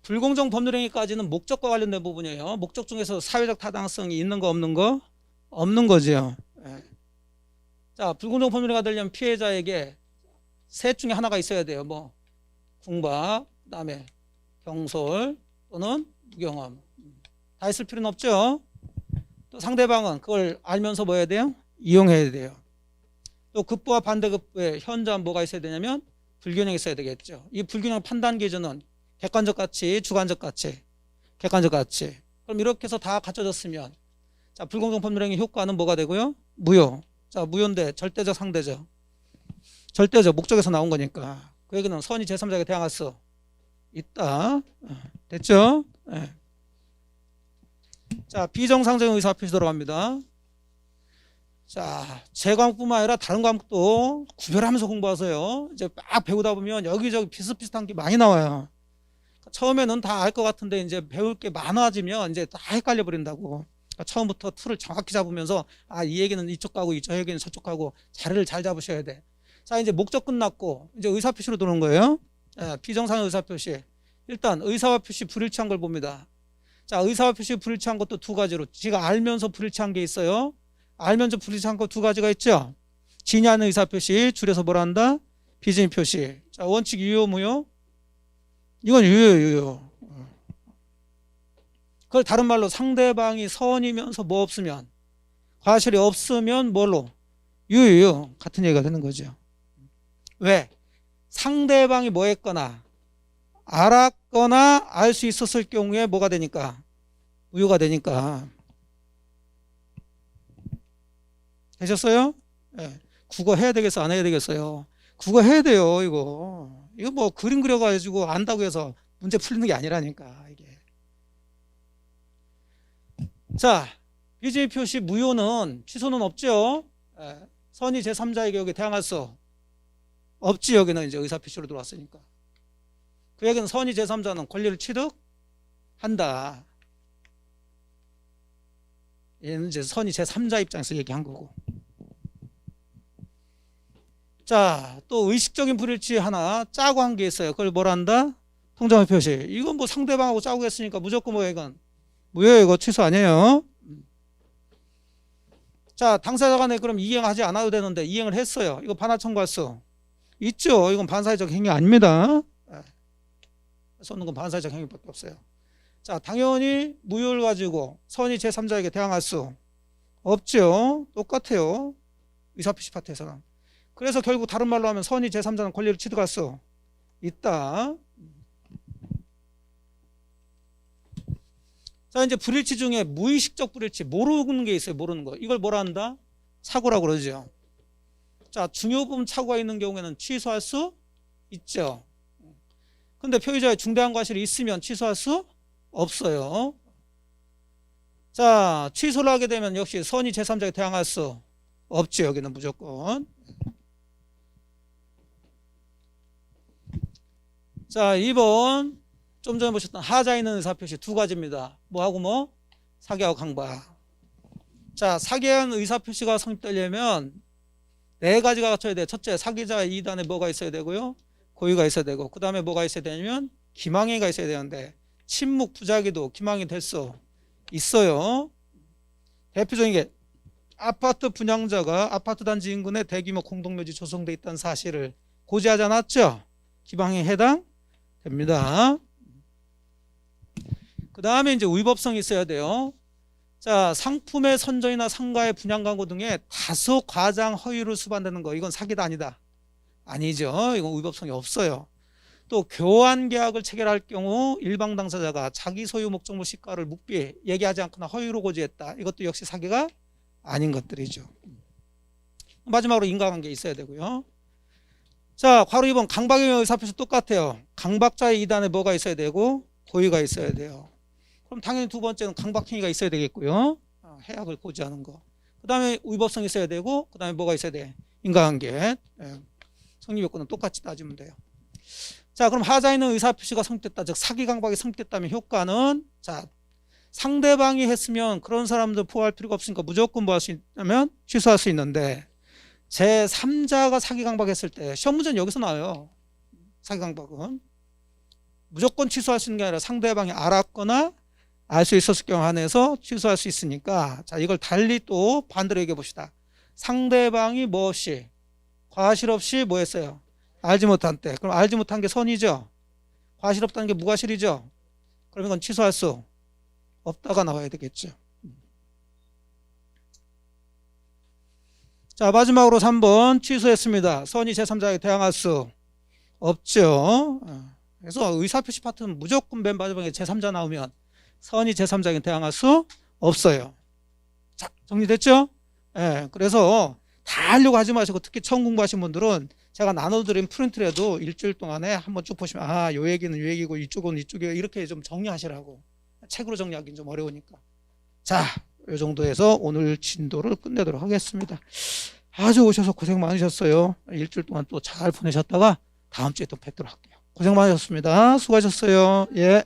불공정 법률행위까지는 목적과 관련된 부분이에요. 목적 중에서 사회적 타당성이 있는 거 없는 거? 없는 거죠. 예. 자, 불공정 법률행위가 되려면 피해자에게 셋 중에 하나가 있어야 돼요. 뭐 궁박, 그다음에 경솔 또는 무경험. 다 있을 필요는 없죠. 또 상대방은 그걸 알면서 뭐 해야 돼요? 이용해야 돼요. 또 급부와 반대급부에 현저한 뭐가 있어야 되냐면 불균형이 있어야 되겠죠. 이 불균형 판단 기준은 객관적 가치, 주관적 가치, 객관적 가치. 그럼 이렇게 해서 다 갖춰졌으면 자, 불공정 법률행위 효과는 뭐가 되고요? 무효. 자, 무효인데 절대적, 상대적. 절대적, 목적에서 나온 거니까. 그 얘기는 선의 제3자에게 대항할 수 있다. 됐죠? 네. 자, 비정상적인 의사표시 들어갑니다. 자, 제 과목뿐만 아니라 다른 과목도 구별하면서 공부하세요. 이제 막 배우다 보면 여기저기 비슷비슷한 게 많이 나와요. 처음에는 다 알 것 같은데 이제 배울 게 많아지면 이제 다 헷갈려 버린다고. 그러니까 처음부터 틀을 정확히 잡으면서 아, 이 얘기는 이쪽 가고 이 얘기는 저쪽 가고 자리를 잘 잡으셔야 돼. 자, 이제 목적 끝났고 이제 의사표시로 들어오는 거예요. 비정상 의사표시. 일단 의사와 표시 불일치한 걸 봅니다. 자, 의사와 표시 불일치한 것도 두 가지로. 지가 알면서 불일치한 게 있어요. 알면서 불일치한 거 두 가지가 있죠. 진의하는 의사표시, 줄여서 뭐라 한다? 비진의 표시. 자, 원칙 유효, 무효? 이건 유효. 그걸 다른 말로 상대방이 선이면서 뭐 없으면, 과실이 없으면 뭘로? 유효. 같은 얘기가 되는 거죠. 왜? 상대방이 뭐 했거나 알았거나 알 수 있었을 경우에 뭐가 되니까? 무효가 되니까. 되셨어요? 네. 국어 해야 되겠어, 안 해야 되겠어요? 국어 해야 돼요. 이거 뭐 그림 그려가지고 안다고 해서 문제 풀리는 게 아니라니까 이게. 자, 비진의 표시 무효는 취소는 없죠. 선의 제3자에게 여기 대항할 수 없지. 여기는 이제 의사표시로 들어왔으니까. 그 얘기는 선의 제3자는 권리를 취득한다. 얘는 이제 선의 제3자 입장에서 얘기한 거고. 자, 또 의식적인 불일치 하나 짜고 한 게 있어요. 그걸 뭐라 한다? 통정의 표시. 이건 뭐 상대방하고 짜고 했으니까 무조건 뭐예요, 이건? 무효예요. 이거 취소 아니에요. 자, 당사자 간에 그럼 이행하지 않아도 되는데 이행을 했어요. 이거 반환 청구할 수 있죠. 이건 반사회적 행위 아닙니다. 쏟는 건 반사회적 행위밖에 없어요. 자, 당연히 무효를 가지고 선의 제3자에게 대항할 수 없죠. 똑같아요. 의사표시 파트에서는. 그래서 결국 다른 말로 하면 선의 제3자는 권리를 취득할 수 있다. 자, 이제 불일치 중에 무의식적 불일치, 모르는 게 있어요. 모르는 거. 이걸 뭐라 한다? 착오라고 그러죠. 자, 중요 부분 착오가 있는 경우에는 취소할 수 있죠. 근데 표의자의 중대한 과실이 있으면 취소할 수 없어요. 자, 취소를 하게 되면 역시 선의 제3자에게 대항할 수 없죠. 여기는 무조건. 자, 2번 좀 전에 보셨던 하자 있는 의사표시 두 가지입니다. 뭐하고 뭐? 사기하고 강박. 자, 사기한 의사표시가 성립되려면 4가지가 갖춰야 돼요. 첫째, 사기자 이단에 뭐가 있어야 되고요? 고의가 있어야 되고, 그 다음에 뭐가 있어야 되냐면 기망행위가 있어야 되는데 침묵 부작위도 기망이 될 수 있어요. 대표적인 게 아파트 분양자가 아파트 단지 인근에 대규모 공동묘지 조성돼 있다는 사실을 고지하지 않았죠? 기망행위에 해당됩니다. 그 다음에 이제 위법성이 있어야 돼요. 자, 상품의 선전이나 상가의 분양 광고 등에 다소 과장 허위로 수반되는 거, 이건 사기다 아니다? 아니죠. 이건 위법성이 없어요. 또 교환 계약을 체결할 경우 일방 당사자가 자기 소유 목적물 시가를 묵비 얘기하지 않거나 허위로 고지했다. 이것도 역시 사기가 아닌 것들이죠. 마지막으로 인과관계 있어야 되고요. 자, 괄호 2번 강박의 의사표시 똑같아요. 강박자의 이단에 뭐가 있어야 되고 고의가 있어야 돼요. 그럼 당연히 두 번째는 강박행위가 있어야 되겠고요. 해악을 고지하는 거. 그 다음에 위법성 있어야 되고, 그 다음에 뭐가 있어야 돼? 인과관계. 예. 성립요건은 똑같이 따지면 돼요. 자, 그럼 하자에 있는 의사표시가 성립됐다. 즉, 사기강박이 성립됐다면 효과는, 자, 상대방이 했으면 그런 사람들 포함할 필요가 없으니까 무조건 뭐 할 수 있냐면 취소할 수 있는데, 제3자가 사기강박했을 때, 시험 문제는 여기서 나와요. 사기강박은. 무조건 취소할 수 있는 게 아니라 상대방이 알았거나 알 수 있었을 경우 한해서 취소할 수 있으니까, 자, 이걸 달리 또 반대로 얘기해 봅시다. 상대방이 뭐 없이, 과실 없이 뭐 했어요? 알지 못한 때. 그럼 알지 못한 게 선이죠? 과실 없다는 게 무과실이죠? 그러면 이건 취소할 수 없다가 나와야 되겠죠. 자, 마지막으로 3번 취소했습니다. 선이 제3자에게 대항할 수 없죠. 그래서 의사표시 파트는 무조건 맨 마지막에 제3자 나오면 선이 제3자에게 대항할 수 없어요. 자, 정리됐죠? 예, 그래서 다 하려고 하지 마시고, 특히 처음 공부하신 분들은 제가 나눠드린 프린트라도 일주일 동안에 한번 쭉 보시면, 아, 요 얘기는 요 얘기고 이쪽은 이쪽이고, 이렇게 좀 정리하시라고. 책으로 정리하기는 좀 어려우니까. 자, 요 정도에서 오늘 진도를 끝내도록 하겠습니다. 아주 오셔서 고생 많으셨어요. 일주일 동안 또 잘 보내셨다가 다음 주에 또 뵙도록 할게요. 고생 많으셨습니다. 수고하셨어요. 예.